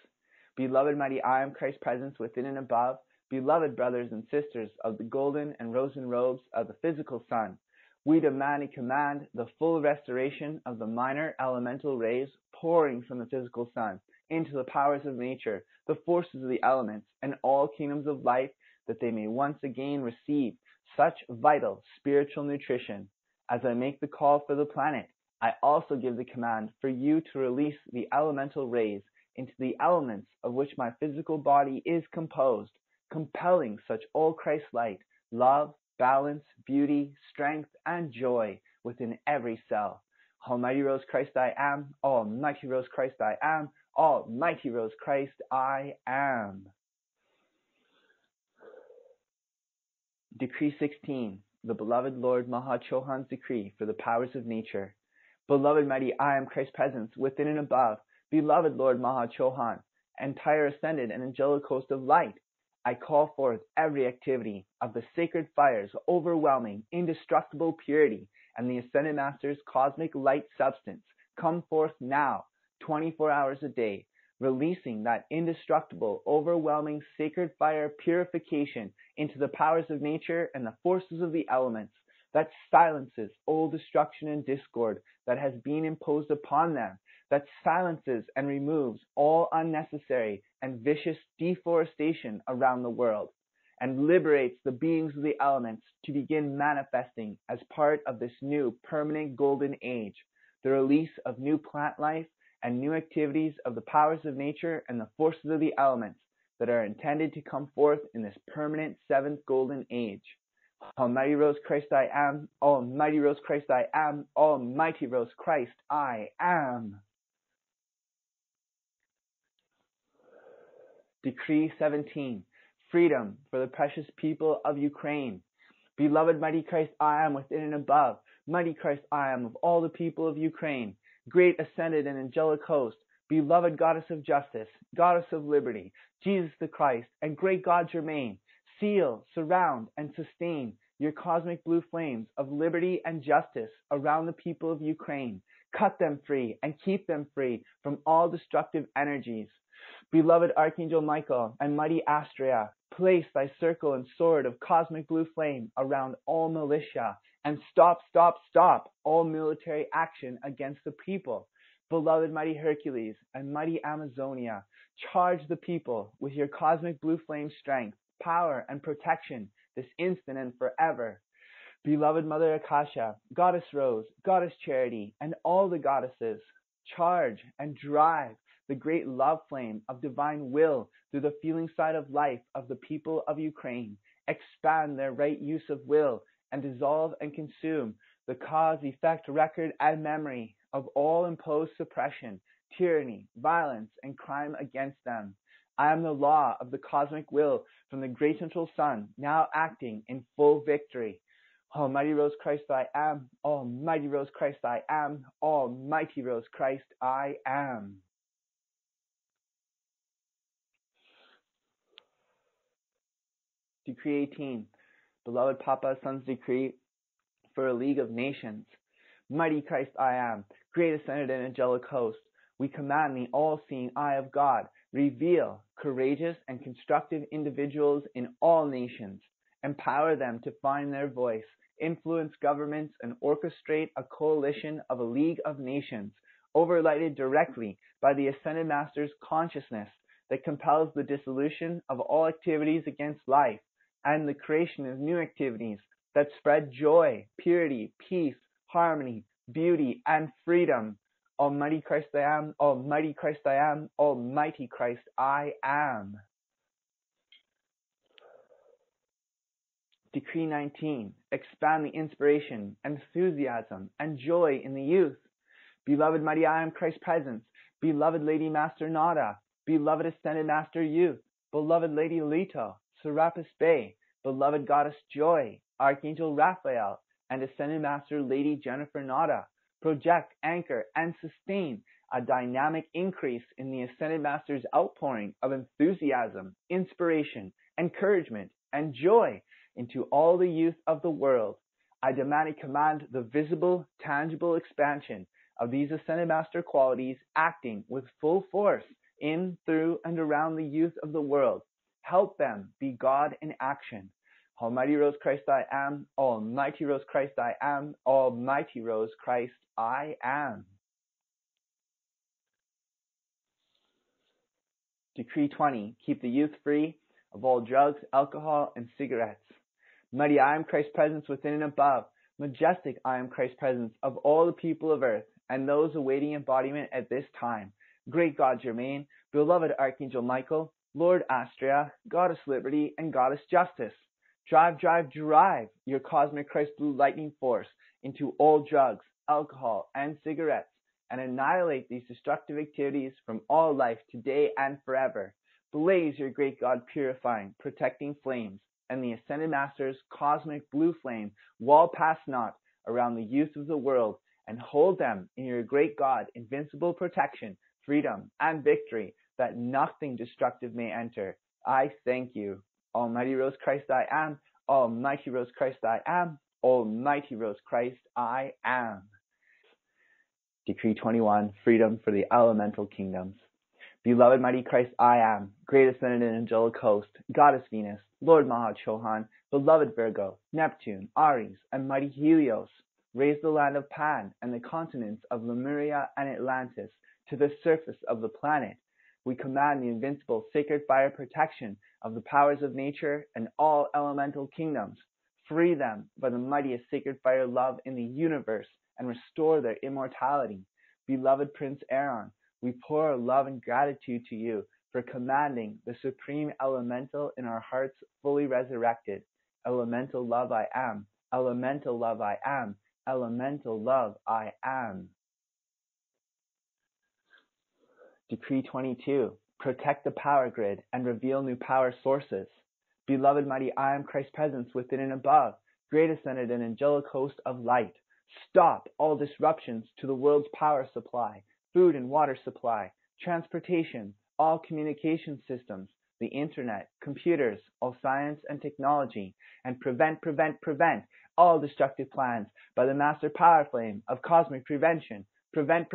Beloved mighty I am Christ's presence within and above. Beloved brothers and sisters of the golden and rosen robes of the physical sun, we demand and command the full restoration of the minor elemental rays pouring from the physical sun into the powers of nature, the forces of the elements, and all kingdoms of life, that they may once again receive such vital spiritual nutrition. As I make the call for the planet, I also give the command for you to release the elemental rays into the elements of which my physical body is composed, compelling such all Christ light, love, balance, beauty, strength, and joy within every cell. Almighty Rose Christ I am, Almighty Rose Christ I am, Almighty Rose Christ I am. Decree 16, the beloved Lord Maha Chohan's decree for the powers of nature. Beloved mighty I am Christ's presence within and above. Beloved Lord Maha Chohan, entire ascended and angelic host of light, I call forth every activity of the sacred fire's overwhelming, indestructible purity and the Ascended Master's cosmic light substance. Come forth now, 24 hours a day, releasing that indestructible, overwhelming sacred fire purification into the powers of nature and the forces of the elements, that silences all destruction and discord that has been imposed upon them, that silences and removes all unnecessary and vicious deforestation around the world, and liberates the beings of the elements to begin manifesting as part of this new permanent golden age, the release of new plant life and new activities of the powers of nature and the forces of the elements that are intended to come forth in this permanent seventh golden age. Almighty Rose Christ I am, Almighty Rose Christ I am, Almighty Rose Christ I am. Decree 17, freedom for the precious people of Ukraine. Beloved mighty Christ I am within and above, mighty Christ I am of all the people of Ukraine, great ascended and angelic host, beloved goddess of justice, goddess of liberty, Jesus the Christ, and great God Germain, seal, surround, and sustain your cosmic blue flames of liberty and justice around the people of Ukraine. Cut them free and keep them free from all destructive energies. Beloved Archangel Michael and mighty Astrea, place thy circle and sword of cosmic blue flame around all militia and stop all military action against the people. Beloved mighty Hercules and mighty Amazonia, charge the people with your cosmic blue flame strength, power, and protection this instant and forever. Beloved Mother Akasha, Goddess Rose, Goddess Charity, and all the goddesses, charge and drive the great love flame of divine will through the feeling side of life of the people of Ukraine. Expand their right use of will and dissolve and consume the cause, effect, record, and memory of all imposed suppression, tyranny, violence, and crime against them. I am the law of the cosmic will from the great central sun, now acting in full victory. Almighty Rose Christ I am, Almighty Rose Christ I am, Almighty Rose Christ I am. Decree 18, beloved Papa Son's decree for a league of nations. Mighty Christ I am, great ascended and angelic host, we command the all-seeing eye of God, reveal courageous and constructive individuals in all nations, empower them to find their voice, influence governments, and orchestrate a coalition of a league of nations, overlighted directly by the Ascended Master's consciousness that compels the dissolution of all activities against life and the creation of new activities that spread joy, purity, peace, harmony, beauty, and freedom. Almighty Christ I am, Almighty Christ I am, Almighty Christ I am. Decree 19, expand the inspiration, enthusiasm, and joy in the youth. Beloved mighty I am Christ's presence, beloved Lady Master Nada, beloved Ascended Master Youth, beloved Lady Leto, Serapis Bey, beloved Goddess Joy, Archangel Raphael, and Ascended Master Lady Jennifer Nada, project, anchor, and sustain a dynamic increase in the Ascended Master's outpouring of enthusiasm, inspiration, encouragement, and joy into all the youth of the world. I demand and command the visible, tangible expansion of these Ascended Master qualities acting with full force in, through, and around the youth of the world. Help them be God in action. Almighty Rose Christ I am, Almighty Rose Christ I am, Almighty Rose Christ I am. Decree 20. Keep the youth free of all drugs, alcohol, and cigarettes. Mighty I am Christ's presence within and above. Majestic I am Christ's presence of all the people of earth and those awaiting embodiment at this time. Great God Germain, beloved Archangel Michael, Lord Astrea, Goddess Liberty, and Goddess Justice. Drive, drive, drive your cosmic Christ blue lightning force into all drugs, alcohol, and cigarettes, and annihilate these destructive activities from all life today and forever. Blaze your great God purifying, protecting flames, and the Ascended Master's cosmic blue flame wall pass not around the youth of the world, and hold them in your great God invincible protection, freedom, and victory, that nothing destructive may enter. I thank you. Almighty Rose Christ I am, Almighty Rose Christ I am, Almighty Rose Christ I am. Decree 21, freedom for the elemental kingdoms. Beloved Mighty Christ I am, great ascended and angelic host, Goddess Venus, Lord Mahachohan, beloved Virgo, Neptune, Aries, and Mighty Helios, raise the land of Pan and the continents of Lemuria and Atlantis to the surface of the planet. We command the invincible sacred fire protection of the powers of nature and all elemental kingdoms. Free them by the mightiest sacred fire love in the universe and restore their immortality. Beloved Prince Aaron, we pour our love and gratitude to you for commanding the supreme elemental in our hearts fully resurrected. Elemental love I am, elemental love I am, elemental love I am. Decree 22. Protect the power grid and reveal new power sources. Beloved Mighty I am Christ's presence within and above, great ascended and angelic host of light. Stop all disruptions to the world's power supply, food and water supply, transportation, all communication systems, the internet, computers, all science and technology, and prevent all destructive plans by the master power flame of cosmic prevention. Prevent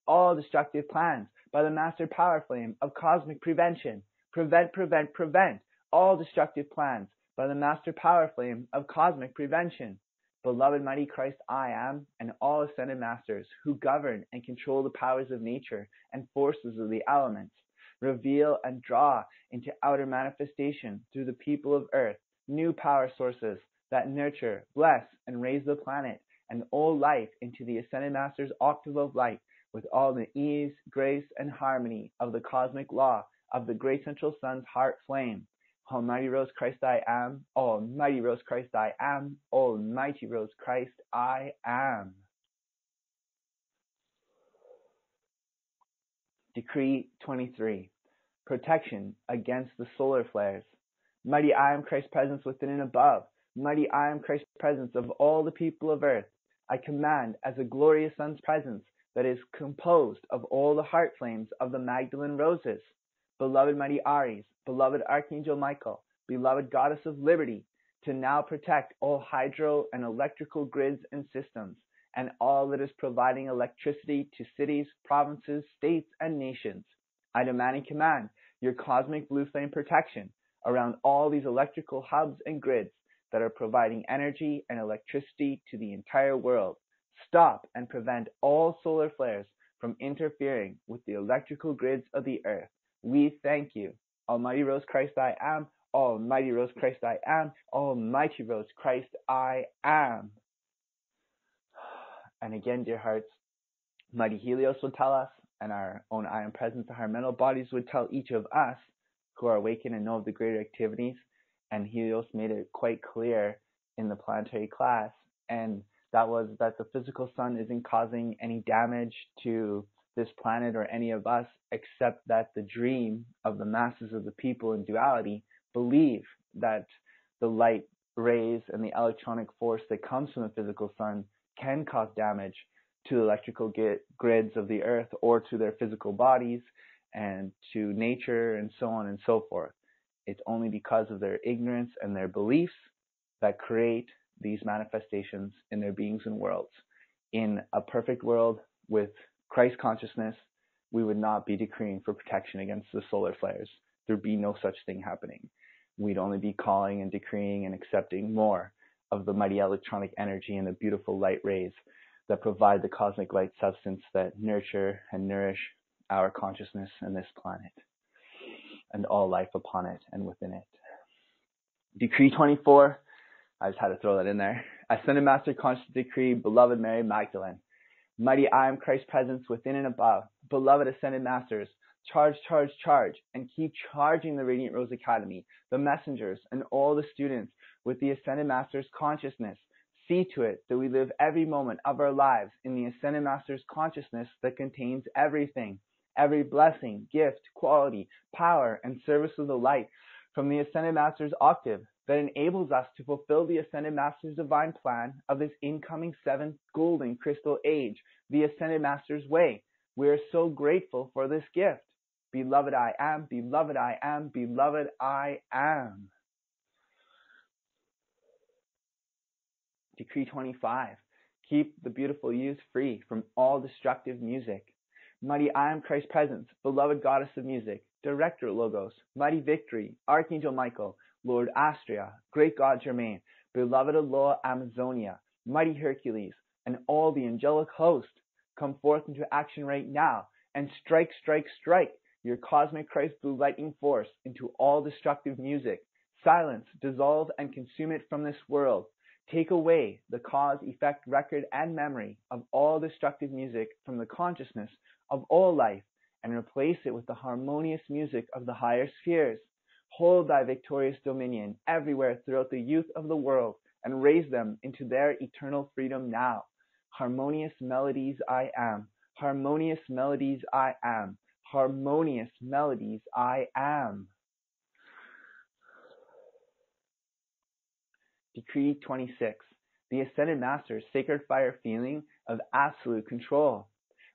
all destructive plans by the master power flame of cosmic prevention. Prevent all destructive plans by the master power flame of cosmic prevention. Beloved Mighty Christ I am, and all ascended masters who govern and control the powers of nature and forces of the elements, reveal and draw into outer manifestation through the people of earth new power sources that nurture, bless, and raise the planet and all life into the Ascended Master's octave of light with all the ease, grace, and harmony of the cosmic law of the great central sun's heart flame. Almighty Rose Christ I am, Almighty Rose Christ I am, Almighty Rose Christ I am. Decree 23. Protection against the solar flares. Mighty I am Christ's presence within and above. Mighty I am Christ's presence of all the people of earth. I command as a glorious sun's presence that is composed of all the heart flames of the Magdalene roses. Beloved Mighty Aries, beloved Archangel Michael, beloved Goddess of Liberty, to now protect all hydro and electrical grids and systems, and all that is providing electricity to cities, provinces, states, and nations. I demand and command your cosmic blue flame protection around all these electrical hubs and grids that are providing energy and electricity to the entire world. Stop and prevent all solar flares from interfering with the electrical grids of the earth. We thank you. Almighty Rose Christ I am, Almighty Rose Christ I am, Almighty Rose Christ I am. And again, dear hearts, Mighty Helios would tell us, and our own I am presence of our mental bodies would tell each of us who are awakened and know of the greater activities. And Helios made it quite clear in the planetary class, and that was that the physical sun isn't causing any damage to this planet or any of us, except that the dream of the masses of the people in duality believe that the light rays and the electronic force that comes from the physical sun can cause damage to the electrical grids of the earth or to their physical bodies and to nature and so on and so forth. It's only because of their ignorance and their beliefs that create these manifestations in their beings and worlds. In a perfect world with Christ consciousness, we would not be decreeing for protection against the solar flares. There'd be no such thing happening. We'd only be calling and decreeing and accepting more of the mighty electronic energy and the beautiful light rays that provide the cosmic light substance that nurture and nourish our consciousness and this planet and all life upon it and within it. Decree 24, I just had to throw that in there. Ascended Master Conscious Decree, Beloved Mary Magdalene. Mighty I am Christ's presence within and above. Beloved Ascended Masters, charge, charge, charge, and keep charging the Radiant Rose Academy, the messengers, and all the students with the Ascended Masters consciousness. See to it that we live every moment of our lives in the Ascended Masters consciousness that contains everything, every blessing, gift, quality, power, and service of the light from the Ascended Masters octave that enables us to fulfill the Ascended Masters divine plan of this incoming seventh golden crystal age, the Ascended Masters way. We are so grateful for this gift. Beloved I am, beloved I am, beloved I am. Decree 25. Keep the beautiful youth free from all destructive music. Mighty I am Christ's presence, beloved goddess of music, director Logos, mighty victory, Archangel Michael, Lord Astrea, great God Germain, beloved Aloha Amazonia, mighty Hercules, and all the angelic host, come forth into action right now and strike, strike, strike your cosmic Christ blue lightning force into all destructive music. Silence, dissolve, and consume it from this world. Take away the cause, effect, record, and memory of all destructive music from the consciousness of all life and replace it with the harmonious music of the higher spheres. Hold thy victorious dominion everywhere throughout the youth of the world and raise them into their eternal freedom now. Harmonious melodies I am. Harmonious melodies I am. Harmonious melodies I am. Decree 26. The Ascended Master's sacred fire feeling of absolute control.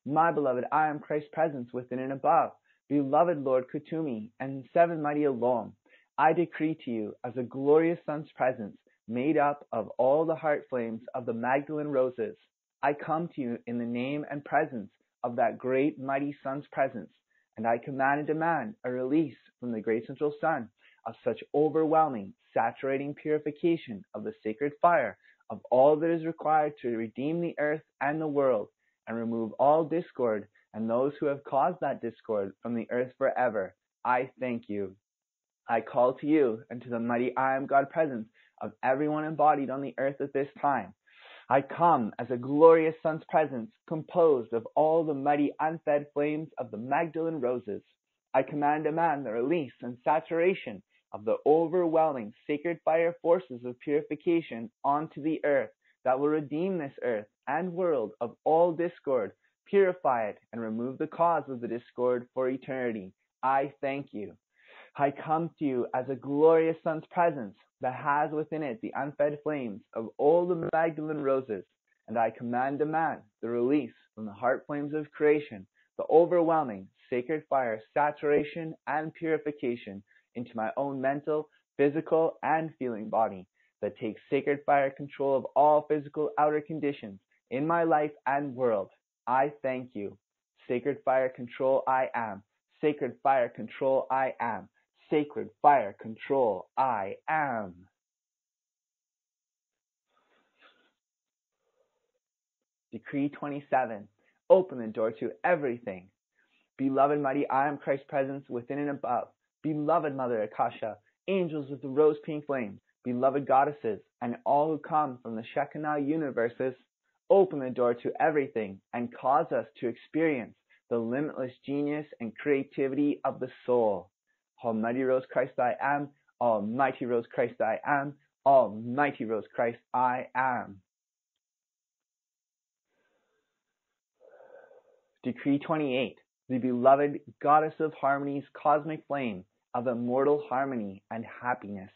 My beloved, I am Christ's presence within and above. Beloved Lord Kutumi and seven mighty Elohim, I decree to you as a glorious sun's presence made up of all the heart flames of the Magdalene roses. I come to you in the name and presence of that great mighty sun's presence, and I command and demand a release from the great central sun of such overwhelming, saturating purification of the sacred fire of all that is required to redeem the earth and the world, and remove all discord and those who have caused that discord from the earth forever. I thank you. I call to you and to the mighty I am God presence of everyone embodied on the earth at this time. I come as a glorious sun's presence composed of all the mighty unfed flames of the Magdalene roses. I command and demand the release and saturation of the overwhelming sacred fire forces of purification onto the earth that will redeem this earth and world of all discord, purify it, and remove the cause of the discord for eternity. I thank you. I come to you as a glorious sun's presence that has within it the unfed flames of all the Magdalene roses, and I command demand the release from the heart flames of creation, the overwhelming sacred fire saturation and purification into my own mental, physical, and feeling body that takes sacred fire control of all physical outer conditions in my life and world. I thank you. Sacred fire control I am. Sacred fire control I am. Sacred fire control I am. Decree 27. Open the door to everything. Beloved mighty I am Christ's presence within and above. Beloved Mother Akasha, angels with the rose pink flame, beloved goddesses, and all who come from the Shekinah universes, open the door to everything and cause us to experience the limitless genius and creativity of the soul. Almighty Rose Christ I am, Almighty Rose Christ I am, Almighty Rose Christ I am. Decree 28. The beloved Goddess of Harmony's cosmic flame of immortal harmony and happiness.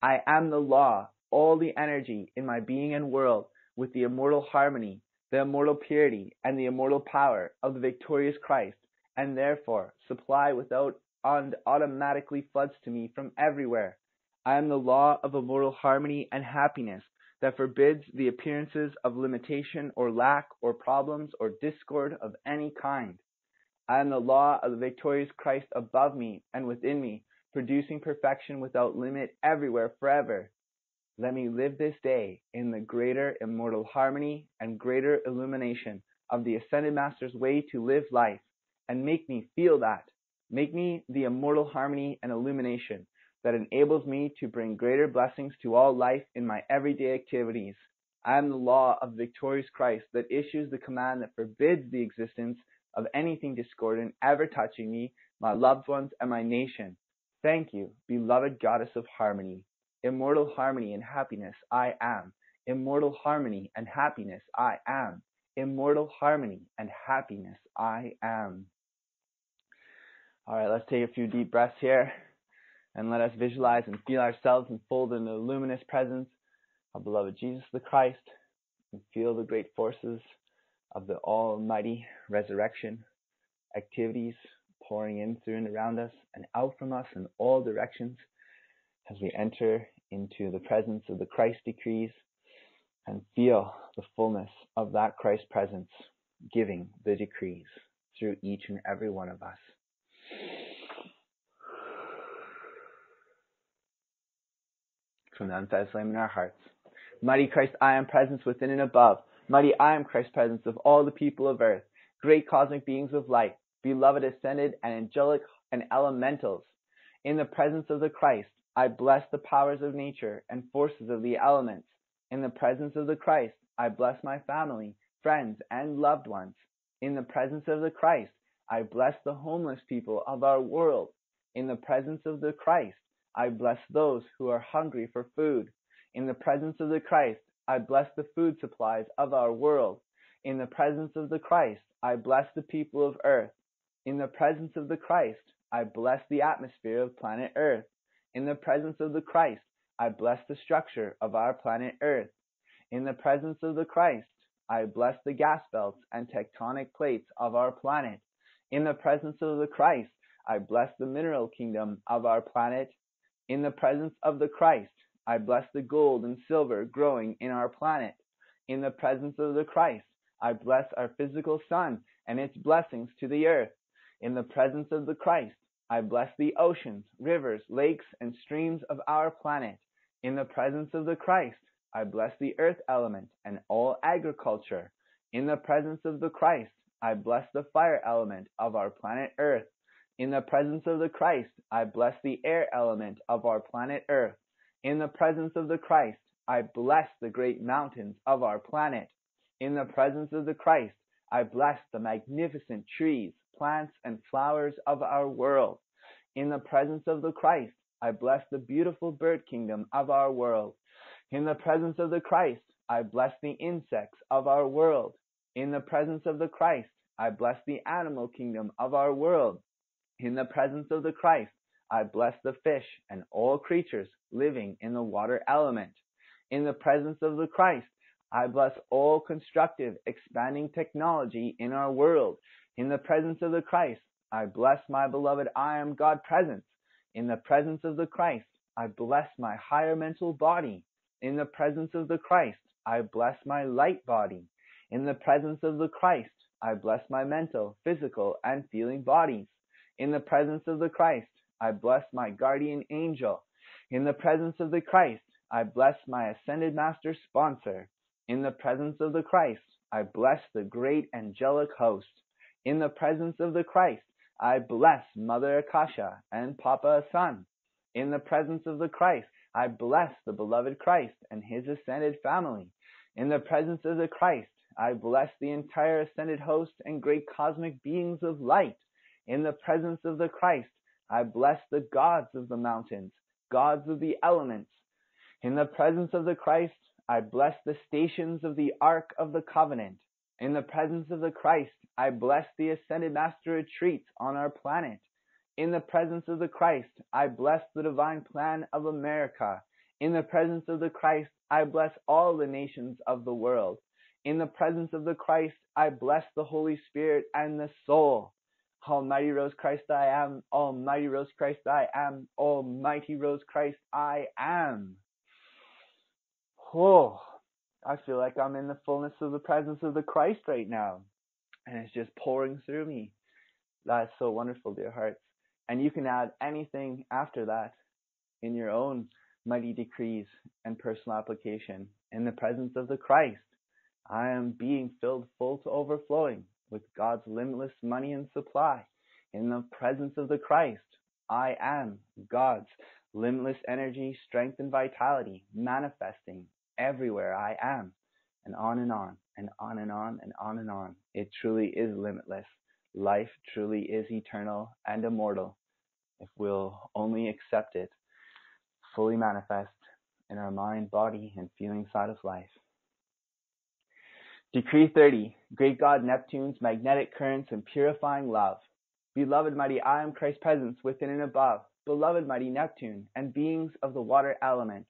I am the law, all the energy in my being and world with the immortal harmony the immortal purity and the immortal power of the victorious Christ, and therefore supply without and automatically floods to me from everywhere. I am the law of immortal harmony and happiness that forbids the appearances of limitation or lack or problems or discord of any kind. I am the law of the victorious Christ above me and within me, producing perfection without limit everywhere forever. Let me live this day in the greater immortal harmony and greater illumination of the Ascended Master's way to live life, and make me feel that. Make me the immortal harmony and illumination that enables me to bring greater blessings to all life in my everyday activities. I am the law of the victorious Christ that issues the command that forbids the existence of anything discordant ever touching me, my loved ones, and my nation. Thank you, beloved Goddess of Harmony. Immortal harmony and happiness I am. Immortal harmony and happiness I am. Immortal harmony and happiness I am. All right, let's take a few deep breaths here, and let us visualize and feel ourselves enfolded in the luminous presence of beloved Jesus the Christ, and feel the great forces of the almighty resurrection activities pouring in through and around us and out from us in all directions as we enter into the presence of the Christ decrees and feel the fullness of that Christ presence giving the decrees through each and every one of us. From the unfed flame in our hearts. Mighty Christ, I am presence within and above. Mighty I am Christ presence of all the people of earth. Great cosmic beings of light, beloved ascended and angelic and elementals. In the presence of the Christ, I bless the powers of nature and forces of the elements. In the presence of the Christ, I bless my family, friends, and loved ones. In the presence of the Christ, I bless the homeless people of our world. In the presence of the Christ, I bless those who are hungry for food. In the presence of the Christ, I bless the food supplies of our world. In the presence of the Christ, I bless the people of earth. In the presence of the Christ, I bless the atmosphere of planet Earth. In the presence of the Christ, I bless the structure of our planet Earth. In the presence of the Christ, I bless the gas belts and tectonic plates of our planet. In the presence of the Christ, I bless the mineral kingdom of our planet. In the presence of the Christ, I bless the gold and silver growing in our planet. In the presence of the Christ, I bless our physical sun and its blessings to the earth. In the presence of the Christ, I bless the oceans, rivers, lakes, and streams of our planet. In the presence of the Christ, I bless the earth element and all agriculture. In the presence of the Christ, I bless the fire element of our planet Earth. In the presence of the Christ, I bless the air element of our planet Earth. In the presence of the Christ, I bless the great mountains of our planet. In the presence of the Christ, I bless the magnificent trees, plants, and flowers of our world. In the presence of the Christ, I bless the beautiful bird kingdom of our world. In the presence of the Christ, I bless the insects of our world. In the presence of the Christ, I bless the animal kingdom of our world. In the presence of the Christ, I bless the fish and all creatures living in the water element. In the presence of the Christ, I bless all constructive, expanding technology in our world. In the presence of the Christ, I bless my beloved I am God presence. In the presence of the Christ, I bless my higher mental body. In the presence of the Christ, I bless my light body. In the presence of the Christ, I bless my mental, physical, and feeling bodies. In the presence of the Christ, I bless my guardian angel. In the presence of the Christ, I bless my ascended master sponsor. In the presence of the Christ, I bless the great angelic host. In the presence of the Christ, I bless Mother Akasha and Papa Son. In the presence of the Christ, I bless the beloved Christ and his ascended family. In the presence of the Christ, I bless the entire ascended host and great cosmic beings of light. In the presence of the Christ, I bless the gods of the mountains, gods of the elements. In the presence of the Christ, I bless the stations of the Ark of the Covenant. In the presence of the Christ, I bless the Ascended Master retreats on our planet. In the presence of the Christ, I bless the divine plan of America. In the presence of the Christ, I bless all the nations of the world. In the presence of the Christ, I bless the Holy Spirit and the soul. Almighty Rose Christ I am, Almighty Rose Christ I am, Almighty Rose Christ I am. Oh, I feel like I'm in the fullness of the presence of the Christ right now. And it's just pouring through me. That's so wonderful, dear hearts. And you can add anything after that in your own mighty decrees and personal application. In the presence of the Christ, I am being filled full to overflowing with God's limitless money and supply. In the presence of the Christ, I am God's limitless energy, strength, and vitality manifesting everywhere I am. And on and on, and on and on, and on and on. It truly is limitless. Life truly is eternal and immortal if we'll only accept it fully manifest in our mind, body, and feeling side of life. Decree 30. Great God Neptune's magnetic currents and purifying love. Beloved mighty I am Christ's presence within and above. Beloved mighty Neptune and beings of the water element.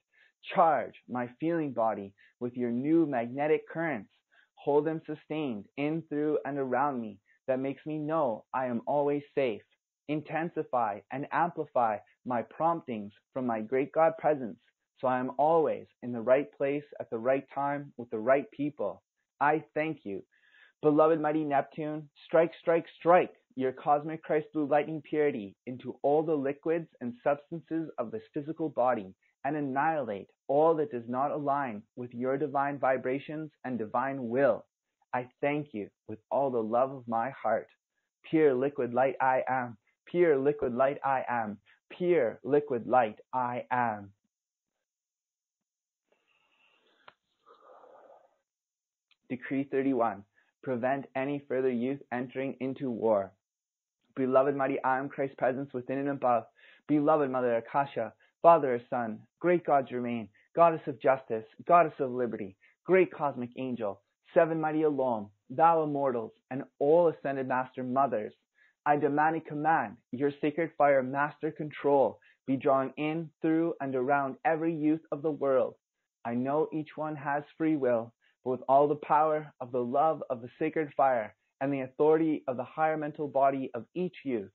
Charge my feeling body with your new magnetic currents. Hold them sustained in, through, and around me. That makes me know I am always safe. Intensify and amplify my promptings from my great God presence, so I am always in the right place at the right time with the right people. I thank you. Beloved mighty Neptune, strike, strike, strike your cosmic Christ blue lightning purity into all the liquids and substances of this physical body, and annihilate all that does not align with your divine vibrations and divine will. I thank you with all the love of my heart. Pure liquid light I am. Pure liquid light I am. Pure liquid light I am. Decree 31. Prevent any further youth entering into war. Beloved mighty I am Christ's presence within and above. Beloved Mother Akasha, Father or Son, Great God Germain, Goddess of Justice, Goddess of Liberty, Great Cosmic Angel, Seven Mighty Alone, Thou Immortals, and all Ascended Master Mothers, I demand and command your sacred fire master control be drawn in, through, and around every youth of the world. I know each one has free will, but with all the power of the love of the sacred fire and the authority of the higher mental body of each youth,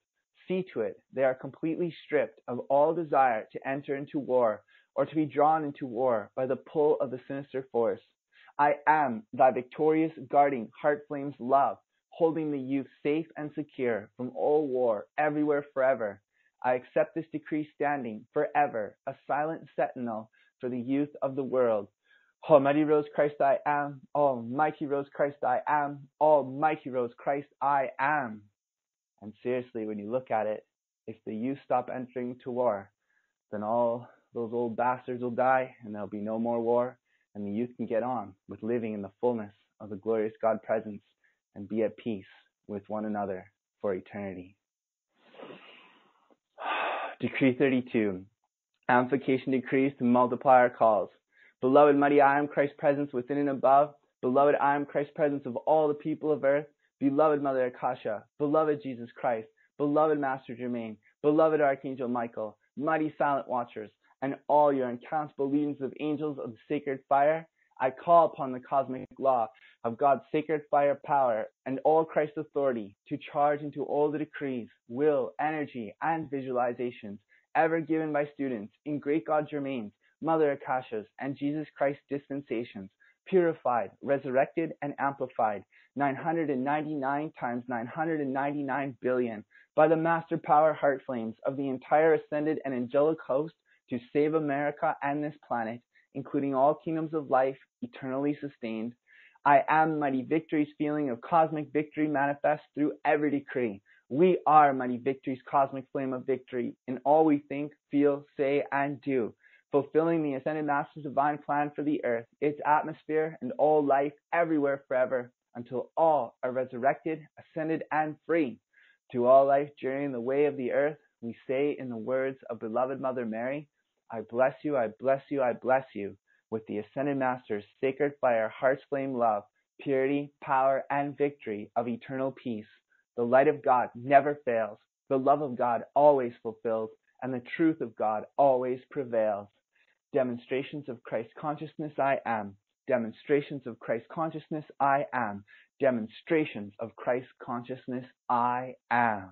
see to it they are completely stripped of all desire to enter into war or to be drawn into war by the pull of the sinister force. I am thy victorious guarding heart flames love, holding the youth safe and secure from all war, everywhere, forever. I accept this decree standing forever, a silent sentinel for the youth of the world. Almighty Rose Christ I am, Almighty Rose Christ I am, Almighty Rose Christ I am. And seriously, when you look at it, if the youth stop entering to war, then all those old bastards will die and there'll be no more war, and the youth can get on with living in the fullness of the glorious God presence and be at peace with one another for eternity. Decree 32. Amplification decrees to multiply our calls. Beloved mighty I am Christ's presence within and above. Beloved I am Christ's presence of all the people of earth. Beloved Mother Akasha. Beloved Jesus Christ. Beloved Master Germain. Beloved Archangel Michael. Mighty silent watchers. And all your uncountable legions of angels of the sacred fire. I call upon the cosmic law of God's sacred fire power and all Christ's authority to charge into all the decrees, will, energy, and visualizations ever given by students in Great God Germain's, Mother Akasha's, and Jesus Christ dispensations, purified, resurrected, and amplified 999 times 999 billion by the master power heart flames of the entire ascended and angelic host to save America and this planet, including all kingdoms of life, eternally sustained. I am mighty victory's feeling of cosmic victory manifest through every decree. We are mighty victory's cosmic flame of victory in all we think, feel, say, and do, fulfilling the Ascended Master's divine plan for the earth, its atmosphere, and all life everywhere forever, until all are resurrected, ascended, and free. To all life journeying the way of the earth, we say in the words of beloved Mother Mary, I bless you, I bless you, I bless you, with the Ascended Master's sacred fire, heart's flame love, purity, power, and victory of eternal peace. The light of God never fails, the love of God always fulfills, and the truth of God always prevails. Demonstrations of Christ consciousness I am, Demonstrations of Christ consciousness, I am. Demonstrations of Christ consciousness, I am.